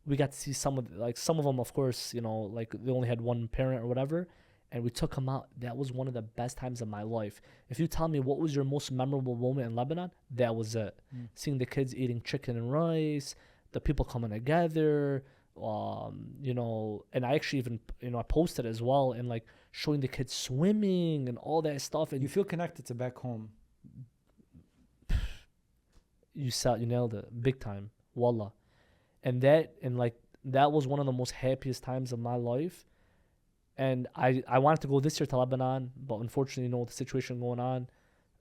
we got to see some of them, of course, like they only had one parent or whatever. And we took them out. That was one of the best times of my life. If you tell me what was your most memorable moment in Lebanon, that was it. Seeing the kids eating chicken and rice, the people coming together, and I actually even, I posted as well, and like showing the kids swimming and all that stuff. And you feel connected to back home. You nailed it big time, wallah. And that was one of the most happiest times of my life. And I wanted to go this year to Lebanon, but unfortunately, the situation going on,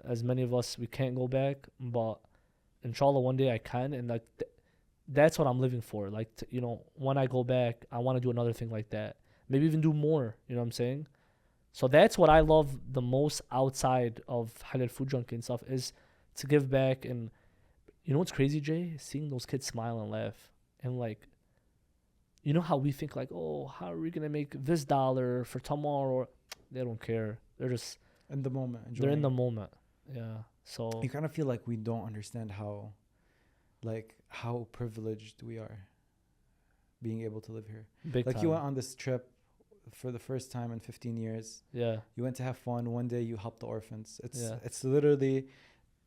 as many of us, we can't go back. But inshallah, one day I can. And like, that's what I'm living for. Like, when I go back, I want to do another thing like that. Maybe even do more. You know what I'm saying? So that's what I love the most outside of Halal Food Junkie and stuff, is to give back. And you know what's crazy, Jay? Seeing those kids smile and laugh. And like, you know how we think like, oh, how are we going to make this dollar for tomorrow? They don't care. They're just in the moment. They're in the enjoying it. moment. Yeah. So You kind of feel like we don't understand how privileged we are being able to live here. big Like time. you went on this trip for the first time in 15 years. Yeah. You went to have fun. One day you helped the orphans. Yeah. It's literally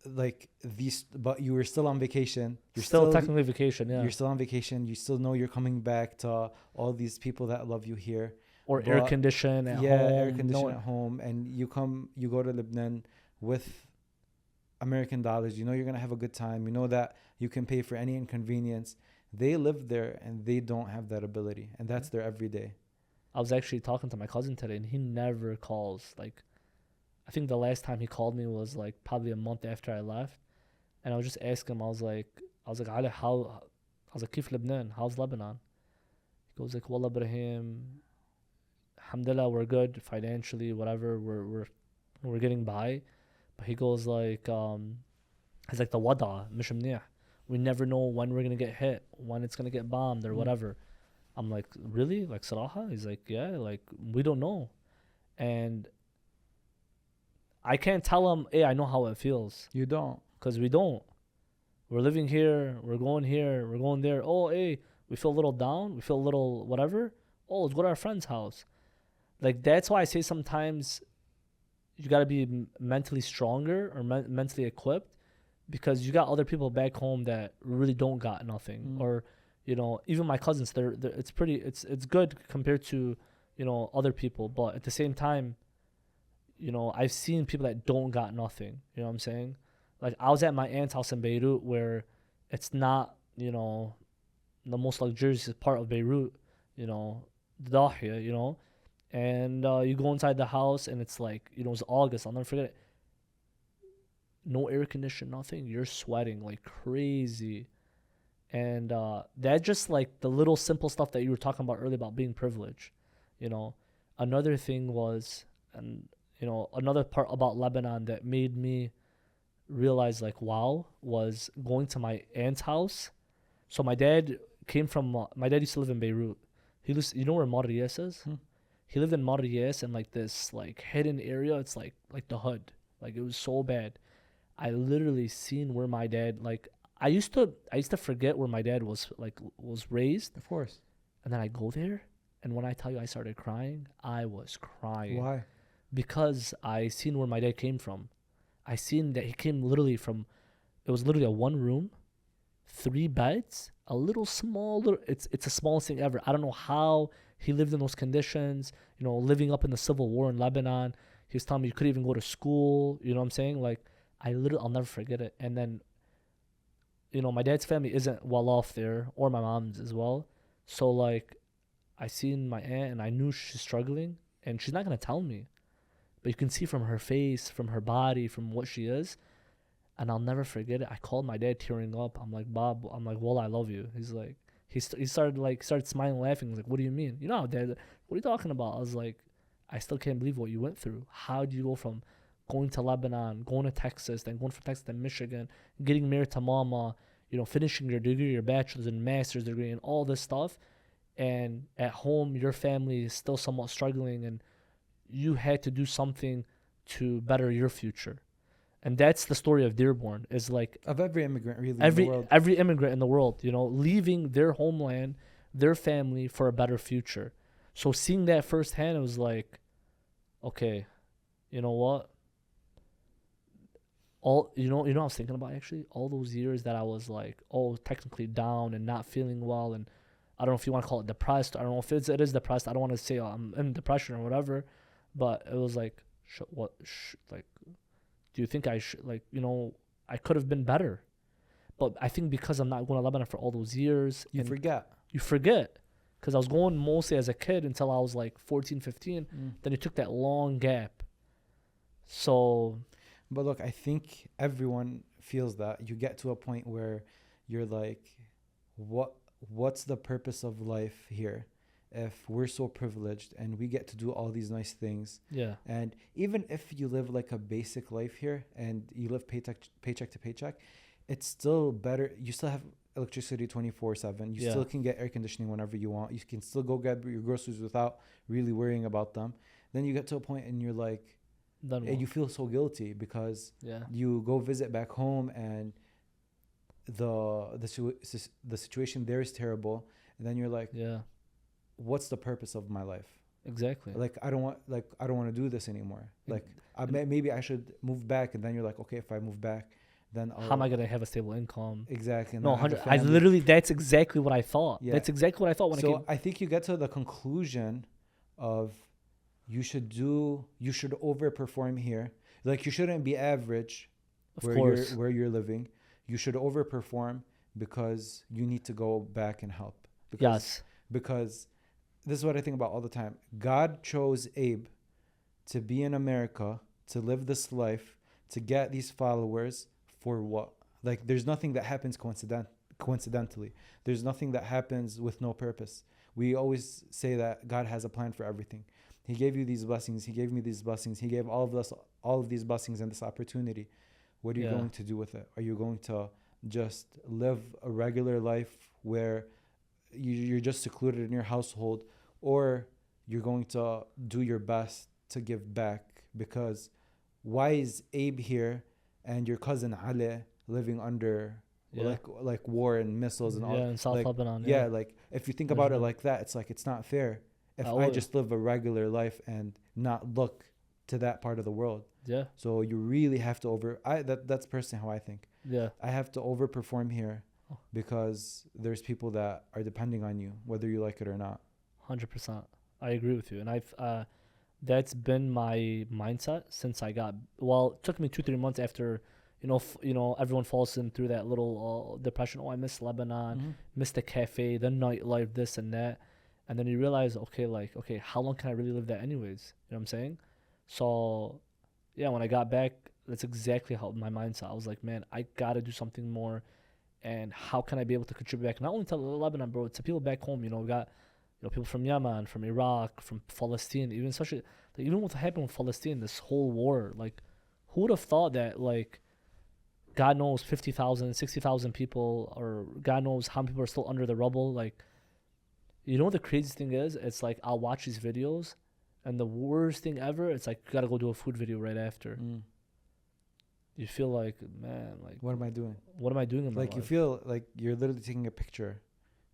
like these, but you were still on vacation. You're Still technically vacation, yeah. You're still on vacation. You still know you're coming back to all these people that love you here. Or air condition at home. air condition at home. And you go to Lebanon with American dollars. You know you're going to have a good time. You know that you can pay for any inconvenience. They live there and they don't have that ability. And that's their everyday. I was actually talking to my cousin today, and he never calls. Like, I think the last time he called me was like probably a month after I left, and I was just asking him. I was like, Ali, how? I was like, Kif Lebanon? How's Lebanon? He goes like, Wallah, Ibrahim, alhamdulillah, we're good financially, whatever. We're getting by, but he goes like, he's like the wada, mish mniyah. We never know when we're gonna get hit, when it's gonna get bombed or whatever. I'm like, really? Like, Saraha? He's like, yeah, like, we don't know. And I can't tell him, hey, I know how it feels. You don't. Because we don't. We're living here. We're going there. Oh, hey, we feel a little down. We feel a little whatever. Oh, let's go to our friend's house. Like, that's why I say sometimes you got to be mentally stronger or mentally equipped, because you got other people back home that really don't got nothing. Or, even my cousins, they're it's good compared to, other people. But at the same time, I've seen people that don't got nothing. You know what I'm saying? Like, I was at my aunt's house in Beirut, where it's not, the most luxurious part of Beirut, Dahia, and you go inside the house and it's like, it's August. I'll never forget it. No air condition, nothing. You're sweating like crazy. And that just like the little simple stuff that you were talking about earlier about being privileged. Another thing was, and another part about Lebanon that made me realize like, wow, was going to my aunt's house. So my dad used to live in Beirut. He lives, where Mariyas is? He lived in Mariyas in like this like hidden area. It's like the hood. Like, it was so bad. I literally seen where my dad, like, I used to forget where my dad was raised. Of course. And then I go there, and when I tell you I started crying, I was crying. Why? Because I seen where my dad came from. I seen that he came literally from, it was literally a one room, 3 beds, a little small, it's the smallest thing ever. I don't know how he lived in those conditions, living up in the civil war in Lebanon. He was telling me you couldn't even go to school, you know what I'm saying? Like, I'll never forget it. And then, my dad's family isn't well off there, or my mom's as well. So like, I seen my aunt and I knew she's struggling, and she's not going to tell me. But you can see from her face, from her body, from what she is. And I'll never forget it. I called my dad tearing up. I'm like, Bob, well, I love you. He's like, he started smiling, laughing. He's like, what do you mean? Dad, what are you talking about? I was like, I still can't believe what you went through. How did you go from going to Lebanon, going to Texas, then going from Texas to Michigan, getting married to mama, finishing your degree, your bachelor's and master's degree and all this stuff. And at home, your family is still somewhat struggling, and you had to do something to better your future. And that's the story of Dearborn, is like Of every immigrant, really, every in the world. every immigrant in the world, leaving their homeland, their family for a better future. So seeing that firsthand, it was like, okay, you know what? All I was thinking about actually all those years that I was like, technically down and not feeling well, and I don't know if you want to call it depressed. I don't know if it is depressed. I don't want to say I'm in depression or whatever, but it was like, do you think I should, I could have been better, but I think because I'm not going to Lebanon for all those years, You and forget. you forget, Because I was going mostly as a kid until I was like 14, 15. Then it took that long gap. So, But look, I think everyone feels that. You get to a point where you're like, what's the purpose of life here if we're so privileged and we get to do all these nice things? yeah. And even if you live like a basic life here and you live paycheck to paycheck, it's still better. You still have electricity 24/7. You Yeah. still can get air conditioning whenever you want. You can still go get your groceries without really worrying about them. Then you get to a point and you're like, Then and what? you feel so guilty because Yeah. you go visit back home and the situation there is terrible, and then you're like, Yeah. what's the purpose of my life? Exactly. Like I don't want to do this anymore. Like maybe I should move back, and then you're like, okay, if I move back, then How am I gonna have a stable income? exactly? And No, then I have a 100. I family. literally. That's exactly what I thought. Yeah. That's exactly what I thought when I So came. I think you get to the conclusion of you should overperform here. Like you shouldn't be average Of where course. where you're living. You should overperform because you need to go back and help. Yes. Because this is what I think about all the time. God chose Abe to be in America, to live this life, to get these followers for what? Like there's nothing that happens coincidentally. There's nothing that happens with no purpose. We always say that God has a plan for everything. He gave you these blessings. He gave me these blessings. He gave all of us all of these blessings and this opportunity. What are you Yeah. going to do with it? Are you going to just live a regular life where you're just secluded in your household, or you're going to do your best to give back? Because why is Abe here and your cousin Ali living under Yeah. like war and missiles and all? Yeah, in South like, Lebanon. yeah, like if you think about it Mhm. like that, it's like it's not fair. If I I would- just live a regular life and not look to that part of the world. Yeah. So you really have to that's personally how I think. Yeah. I have to overperform here Oh. because there's people that are depending on you, whether you like it or not. 100%. I agree with you, and I've that's been my mindset since I got. Well, it took me 2-3 months after, everyone falls in through that little depression. Oh, I miss Lebanon, miss the cafe, the nightlife, this and that, and then you realize, okay, how long can I really live that anyways? You know what I'm saying? So, yeah, when I got back, that's exactly how my mindset. I was like, man, I gotta do something more, and how can I be able to contribute back not only to Lebanon, bro, to people back home. We got people from Yemen, from Iraq, from Palestine, even especially even what happened with Palestine, this whole war. Like, who would have thought that, like, God knows 50,000, 60,000 people, or God knows how many people are still under the rubble. Like, what the craziest thing is? It's like I'll watch these videos, and the worst thing ever, it's like you gotta go do a food video right after. You feel like, man, like, What am I doing? what am I doing in my Like you life? feel like you're literally taking a picture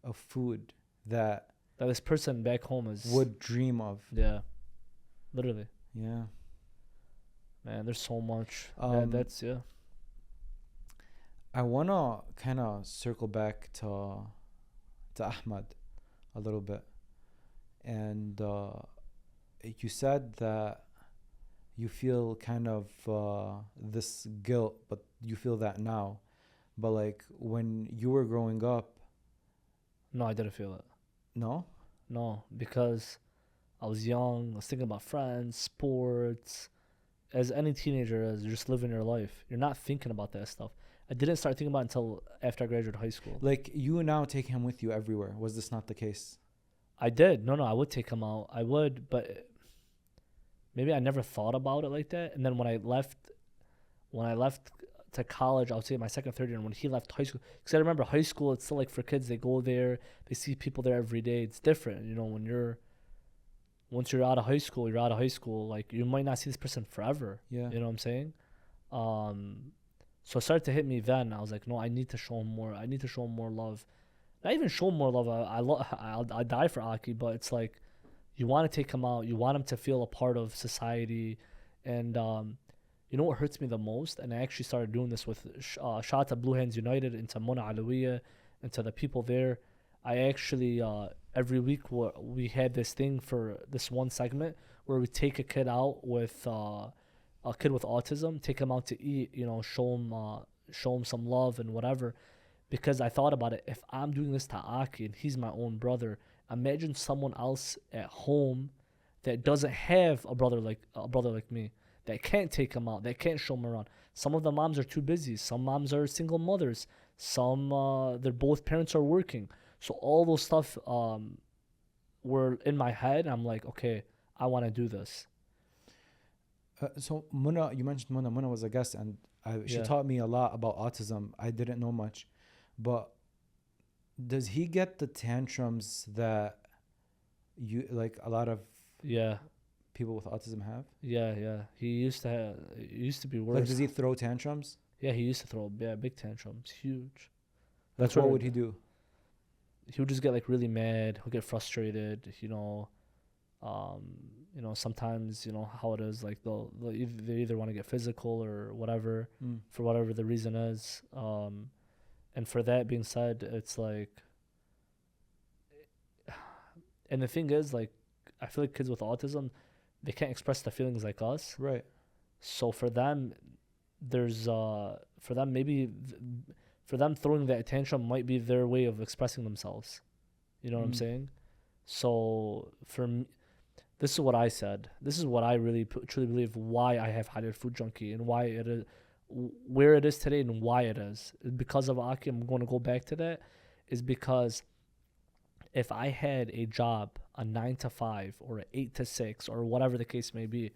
of food that That this person back home is would dream of. yeah, literally, Yeah. man. There's so much. That's yeah. I wanna kind of circle back to Ahmad a little bit, and you said that you feel kind of this guilt, but you feel that now. But like when you were growing up, No, I didn't feel it. no, Because I was young. I was thinking about friends, sports. As any teenager is, you're just living your life. You're not thinking about that stuff. I didn't start thinking about it until after I graduated high school. like you now take him with you everywhere. Was this not the case? I did. No, I would take him out. I would, but maybe I never thought about it like that. And then when I left to college, I would say my second, third year, and when he left high school, because I remember high school, it's still like for kids, they go there, they see people there every day. It's different, once you're out of high school, you're out of high school. Like, you might not see this person forever. Yeah. You know what I'm saying? So it started to hit me then. I was like, no, I need to show him more. I need to show him more love. Not even show him more love. I'll die for Aki, but it's like, you want to take him out. You want him to feel a part of society. And you know what hurts me the most? And I actually started doing this with shout out to Blue Hands United and to Mona Alawiya and to the people there. I actually, every week we had this thing for this one segment where we take a kid out with a kid with autism, take him out to eat, show him some love and whatever. Because I thought about it, if I'm doing this to Aki and he's my own brother, Imagine someone else at home that doesn't have a brother like me, that can't take him out, that can't show him around. Some of the moms are too busy. Some moms are single mothers. Some their both parents are working. So all those stuff were in my head. I'm like, okay, I want to do this. So Muna, you mentioned Muna. Muna was a guest, and she Yeah. taught me a lot about autism. I didn't know much, but does he get the tantrums that you like a lot of Yeah, people with autism have? yeah. He used to be worse. Like, does he throw tantrums? Yeah, he used to throw big tantrums, huge. Like, That's what where- would he do? He would just get like really mad. He'll get frustrated. Sometimes how it is. Like they either want to get physical or whatever for whatever the reason is. And for that being said, it's like, and the thing is, like, I feel like kids with autism, they can't express the feelings like us. Right. So for them, for them throwing that tantrum might be their way of expressing themselves. You know what I'm saying? So for me, this is what I said. This is what I really truly believe why I have Halal Food Junkie and why it is, where it is today and why it is. Because of Aki, I'm going to go back to that, is because if I had a job, a 9 to 5 or an 8 to 6 or whatever the case may be,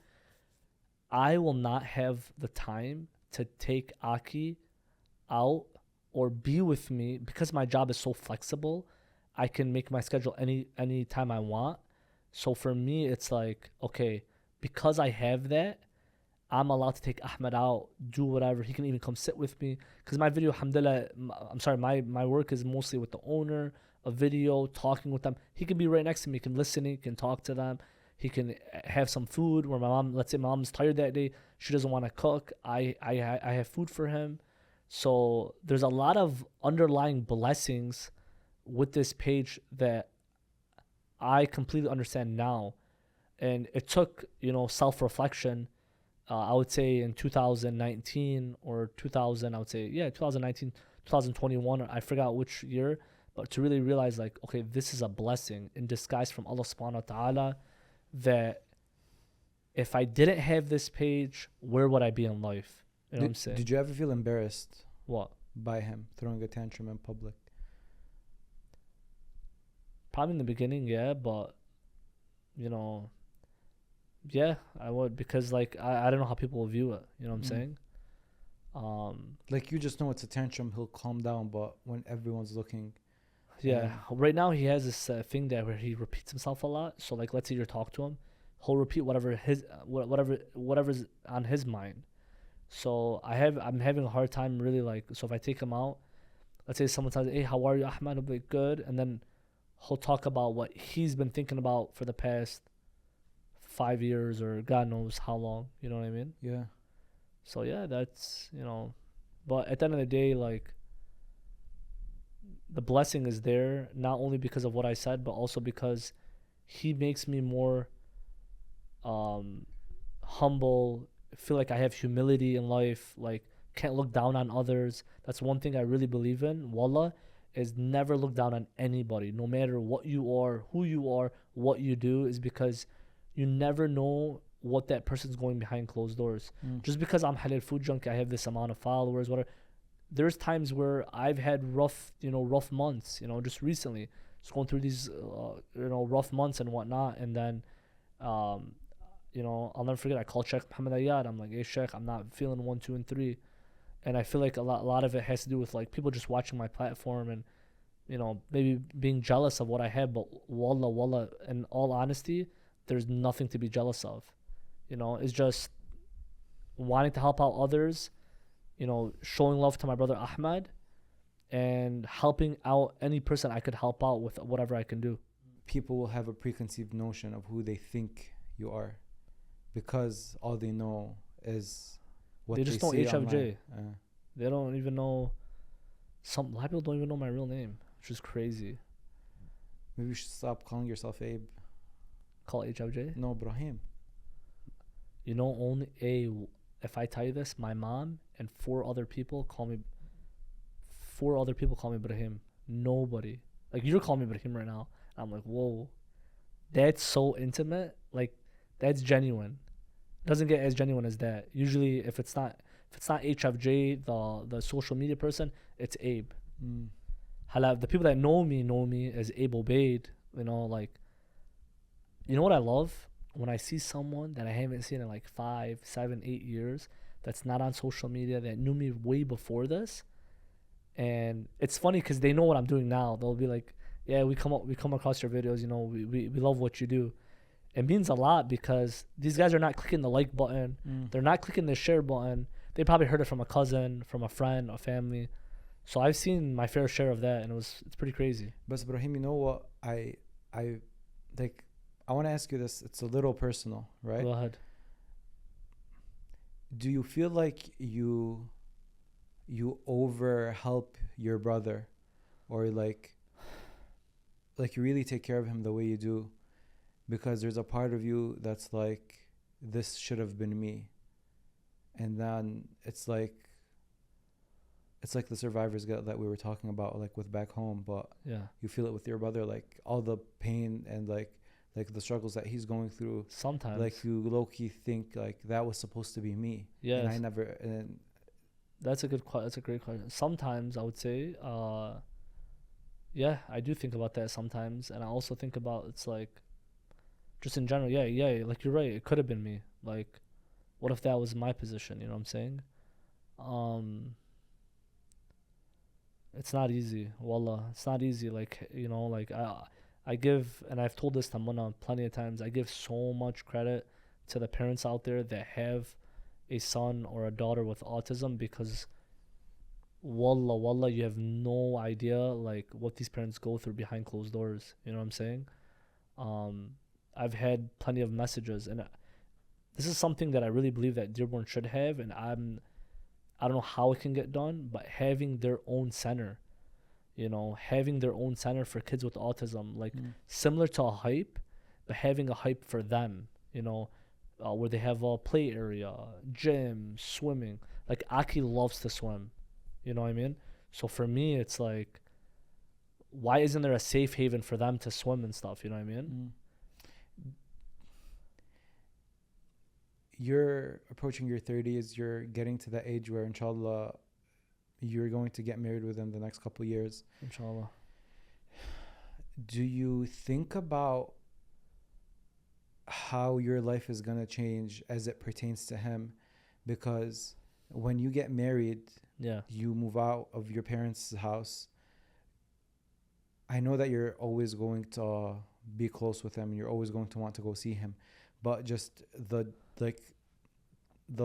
I will not have the time to take Aki out or be with me because my job is so flexible. I can make my schedule any time I want. So for me, it's like, okay, because I have that, I'm allowed to take Ahmad out, do whatever. He can even come sit with me. Because my video, alhamdulillah, my work is mostly with the owner, a video, talking with them. He can be right next to me, he can listen, he can talk to them. He can have some food where let's say my mom's tired that day, she doesn't want to cook. I have food for him. So there's a lot of underlying blessings with this page that I completely understand now. And it took, self-reflection, I would say in 2019 or 2019, 2021, I forgot which year, but to really realize like, okay, this is a blessing in disguise from Allah subhanahu wa ta'ala, that if I didn't have this page, where would I be in life? You know what I'm saying? Did you ever feel embarrassed What? by him throwing a tantrum in public? Probably in the beginning, yeah, but yeah, I would, because like I don't know how people will view it. You know what I'm saying? Like, you just know it's a tantrum, he'll calm down, but when everyone's looking, Yeah. Right now he has this thing there where he repeats himself a lot. So like, let's say you talk to him, he'll repeat whatever's on his mind. So I'm having a hard time really, like, so if I take him out, let's say someone says, "Hey, how are you, Ahmad?" He'll be like, "Good," and then he'll talk about what he's been thinking about for the past 5 years or God knows how long. You know what I mean? yeah. So yeah, that's but at the end of the day, like, the blessing is there, not only because of what I said, but also because he makes me more humble, feel like I have humility in life, like can't look down on others. That's one thing I really believe in, wallah, is never look down on anybody, no matter what you are, who you are, what you do, is because you never know what that person's going behind closed doors. Just because I'm Halal Food Junkie, I have this amount of followers, whatever. There's times where I've had rough months, just recently, just going through these, rough months and whatnot. And then, I'll never forget, I called Sheikh Muhammad Ayad. I'm like, "Hey, Sheikh, I'm not feeling 1, 2, and 3. And I feel like a lot of it has to do with like people just watching my platform and, maybe being jealous of what I have. But wallah, in all honesty, there's nothing to be jealous of. It's just wanting to help out others, showing love to my brother Ahmad, and helping out any person I could help out with whatever I can do. People will have a preconceived notion of who they think you are because all they know is what They just know see HFJ. online. They don't even know. A lot of people don't even know my real name, which is crazy. Maybe you should stop calling yourself Abe. Call HFJ. No, Ibrahim. If I tell you this, my mom and four other people call me Ibrahim. Nobody. Like, you're calling me Ibrahim right now. I'm like, whoa, that's so intimate. Like, that's genuine. Doesn't get as genuine as that. Usually, if it's not HFJ, the social media person, it's Abe. Mm. Halal, the people that know me as Abe Obeid. You know, like, you know what I love? When I see someone that I haven't seen in like 5, 7, 8 years, that's not on social media, that knew me way before this. And it's funny because they know what I'm doing now. They'll be like, yeah, we come across your videos, you know, we love what you do. It means a lot because these guys are not clicking the like button. They're not clicking the share button. They probably heard it from a cousin, from a friend, a family. So I've seen my fair share of that, and it's pretty crazy. But Ibrahim, you know what? I like. I want to ask you this. It's a little personal, right? Go ahead. Do you feel like you over help your brother, or like you really take care of him the way you do, because there's a part of you that's like, this should have been me, and then it's like the survivor's guilt that we were talking about, like with back home, but Yeah. you feel it with your brother, like all the pain and like the struggles that he's going through. Sometimes. Like you low-key think like that was supposed to be me. Yes. And I never. And That's a great question. Sometimes I would say, yeah, I do think about that sometimes, and I also think about, it's like, just in general, yeah, like you're right, it could have been me. Like, what if that was my position? You know what I'm saying? It's not easy, wallah. It's not easy. Like, you know, like I give, and I've told this to Mona plenty of times, I give so much credit to the parents out there that have a son or a daughter with autism, because wallah, you have no idea like what these parents go through behind closed doors. You know what I'm saying? I've had plenty of messages, and this is something that I really believe that Dearborn should have, and I don't know how it can get done, but having their own center, you know, having their own center for kids with autism, like similar to a hype, but having a hype for them, you know, where they have a play area, gym, swimming. Like, Aki loves to swim, you know what I mean? So for me, it's like, why isn't there a safe haven for them to swim and stuff, you know what I mean? You're approaching your 30s. You're getting to that age where, inshallah, you're going to get married within the next couple of years. Inshallah. Do you think about how your life is going to change as it pertains to him? Because when you get married, Yeah. you move out of your parents' house. I know that you're always going to be close with him and you're always going to want to go see him, but just the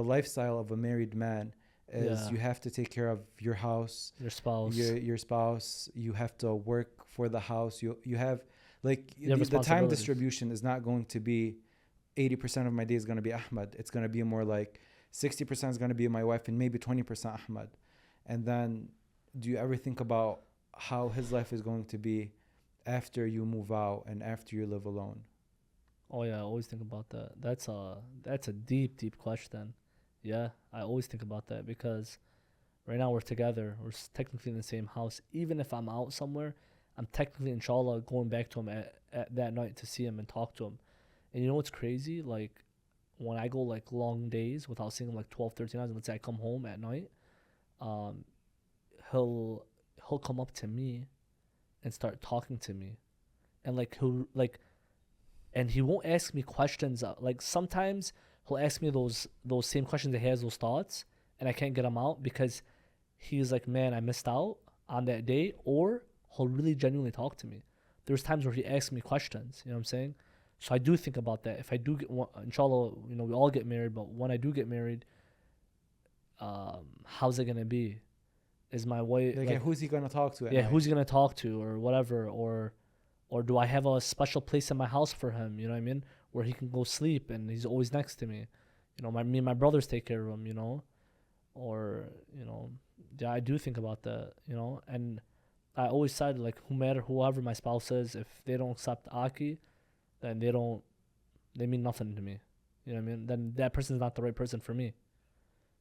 lifestyle of a married man is you have to take care of your house, Your spouse. your spouse. You have to work for the house. You have like You have the time responsibilities. distribution is not going to be 80% of my day is going to be Ahmad. It's going to be more like 60% is going to be my wife and maybe 20% Ahmad. And then do you ever think about how his life is going to be after you move out and after you live alone? Oh yeah, I always think about that. That's a deep question. Yeah, I always think about that because right now we're together. We're technically in the same house. Even if I'm out somewhere, I'm technically, inshallah, going back to him at that night to see him and talk to him. And you know what's crazy? Like, when I go like long days without seeing him, like 12, 13 hours, and let's say I come home at night, he'll come up to me and start talking to me, and like and he won't ask me questions. Like, sometimes he'll ask me those same questions that he has, those thoughts, and I can't get them out because he's like, man, I missed out on that day. Or he'll really genuinely talk to me. There's times where he asks me questions, you know what I'm saying? So I do think about that. If I do get, inshallah, you know, we all get married, but when I do get married, how's it gonna be? Is my wife Like, who's he gonna talk to? who's he gonna talk to, or whatever, or do I have a special place in my house for him? You know what I mean? Where he can go sleep and he's always next to me. You know, me and my brothers take care of him. You know, or you know, yeah, I do think about that. You know, and I always said, like, whoever my spouse is, if they don't accept Aki, then they mean nothing to me. You know what I mean? Then that person's not the right person for me.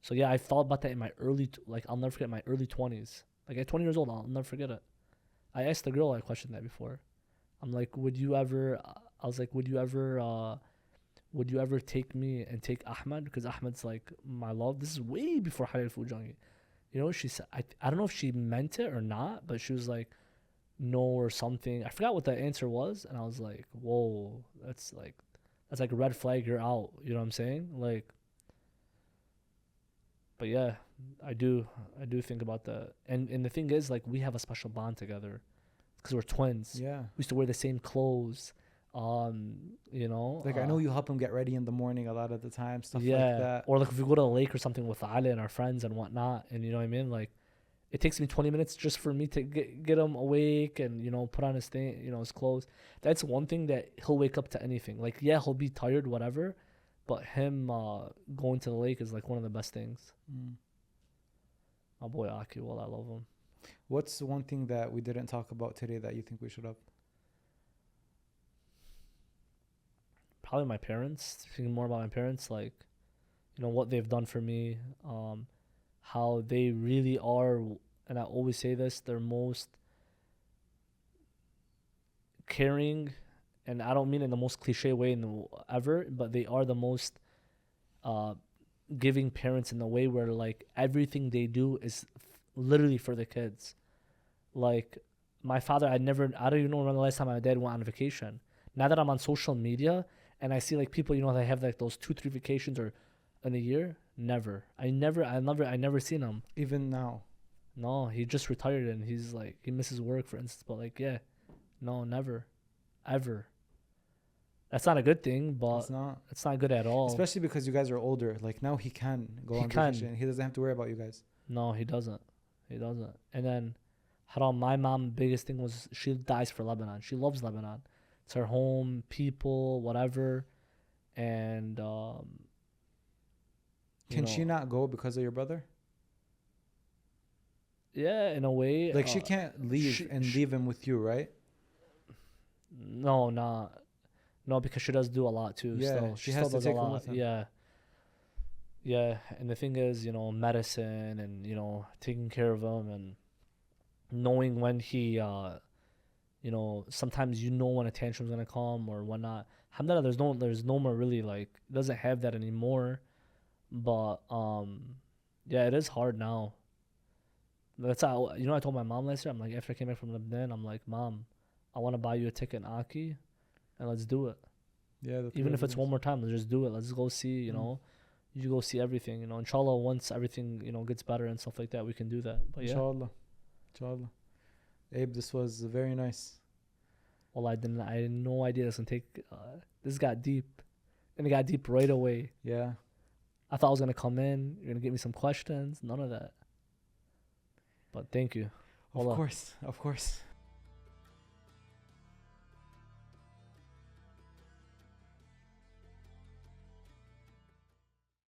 So yeah, I thought about that in my I'll never forget my early 20s. Like, at 20 years old, I'll never forget it. I asked the girl I questioned that before. I'm like, would you ever? I was like, would you ever take me and take Ahmad? Because Ahmad's like my love. This is way before Halal Food Junkie. You know, she said, I don't know if she meant it or not, but she was like, no or something. I forgot what the answer was, and I was like, whoa, that's like a red flag. You're out. You know what I'm saying? Like, but yeah, I do think about that. And the thing is, like, we have a special bond together because we're twins. Yeah. We used to wear the same clothes. You know, Like, I know you help him get ready in the morning a lot of the time, stuff yeah, like that. or like if we go to the lake or something with Ali and our friends and whatnot, and you know what I mean, like, it takes me 20 minutes just for me to get him awake and, you know, put on his thing, you know, his clothes. That's one thing that he'll wake up to anything. Like, yeah, he'll be tired, whatever, but him going to the lake is like one of the best things. My boy Aki, well, I love him. What's one thing that we didn't talk about today that you think we should have? Probably my parents. Thinking more about my parents, like, you know, what they've done for me, how they really are, and I always say this, they're most caring, and I don't mean in the most cliche way ever, but they are the most giving parents in the way where, like, everything they do is literally for the kids. Like, my father, I don't even know when the last time my dad went on vacation. Now that I'm on social media and I see, like, people, you know, they have like those 2-3 vacations or in a year, I never seen him. Even now? No, he just retired and he's like, he misses work, for instance, but like, yeah, no, never, ever. That's not a good thing, but it's not good at all. Especially because you guys are older. Like, now he can go on vacation. He doesn't have to worry about you guys. No, he doesn't. And then, Haram, my mom, biggest thing was she dies for Lebanon. She loves Lebanon. It's her home, people, whatever. And can she not go because of your brother? Yeah, in a way. Like, she can't leave leave him with you, right? No, because she does do a lot too. Yeah, still. she still has to does take a him lot. with him. Yeah. And the thing is, you know, medicine and, you know, taking care of him and knowing when he, you know, sometimes you know when a tantrum's gonna come or whatnot. Alhamdulillah, there's no more really, like, doesn't have that anymore. But yeah, it is hard now. That's how, you know, I told my mom last year, I'm like, after I came back from Lebanon, I'm like, Mom, I want to buy you a ticket in Aki and let's do it. Yeah. Even if it's one more time, let's just do it. Let's go see, you know, you go see everything, you know. Inshallah, once everything, you know, gets better and stuff like that, we can do that. But yeah. Inshallah. Abe, this was very nice. Well, I had no idea this would take, this got deep. And it got deep right away. Yeah. I thought I was going to come in, you're going to give me some questions. None of that. But thank you. Of course.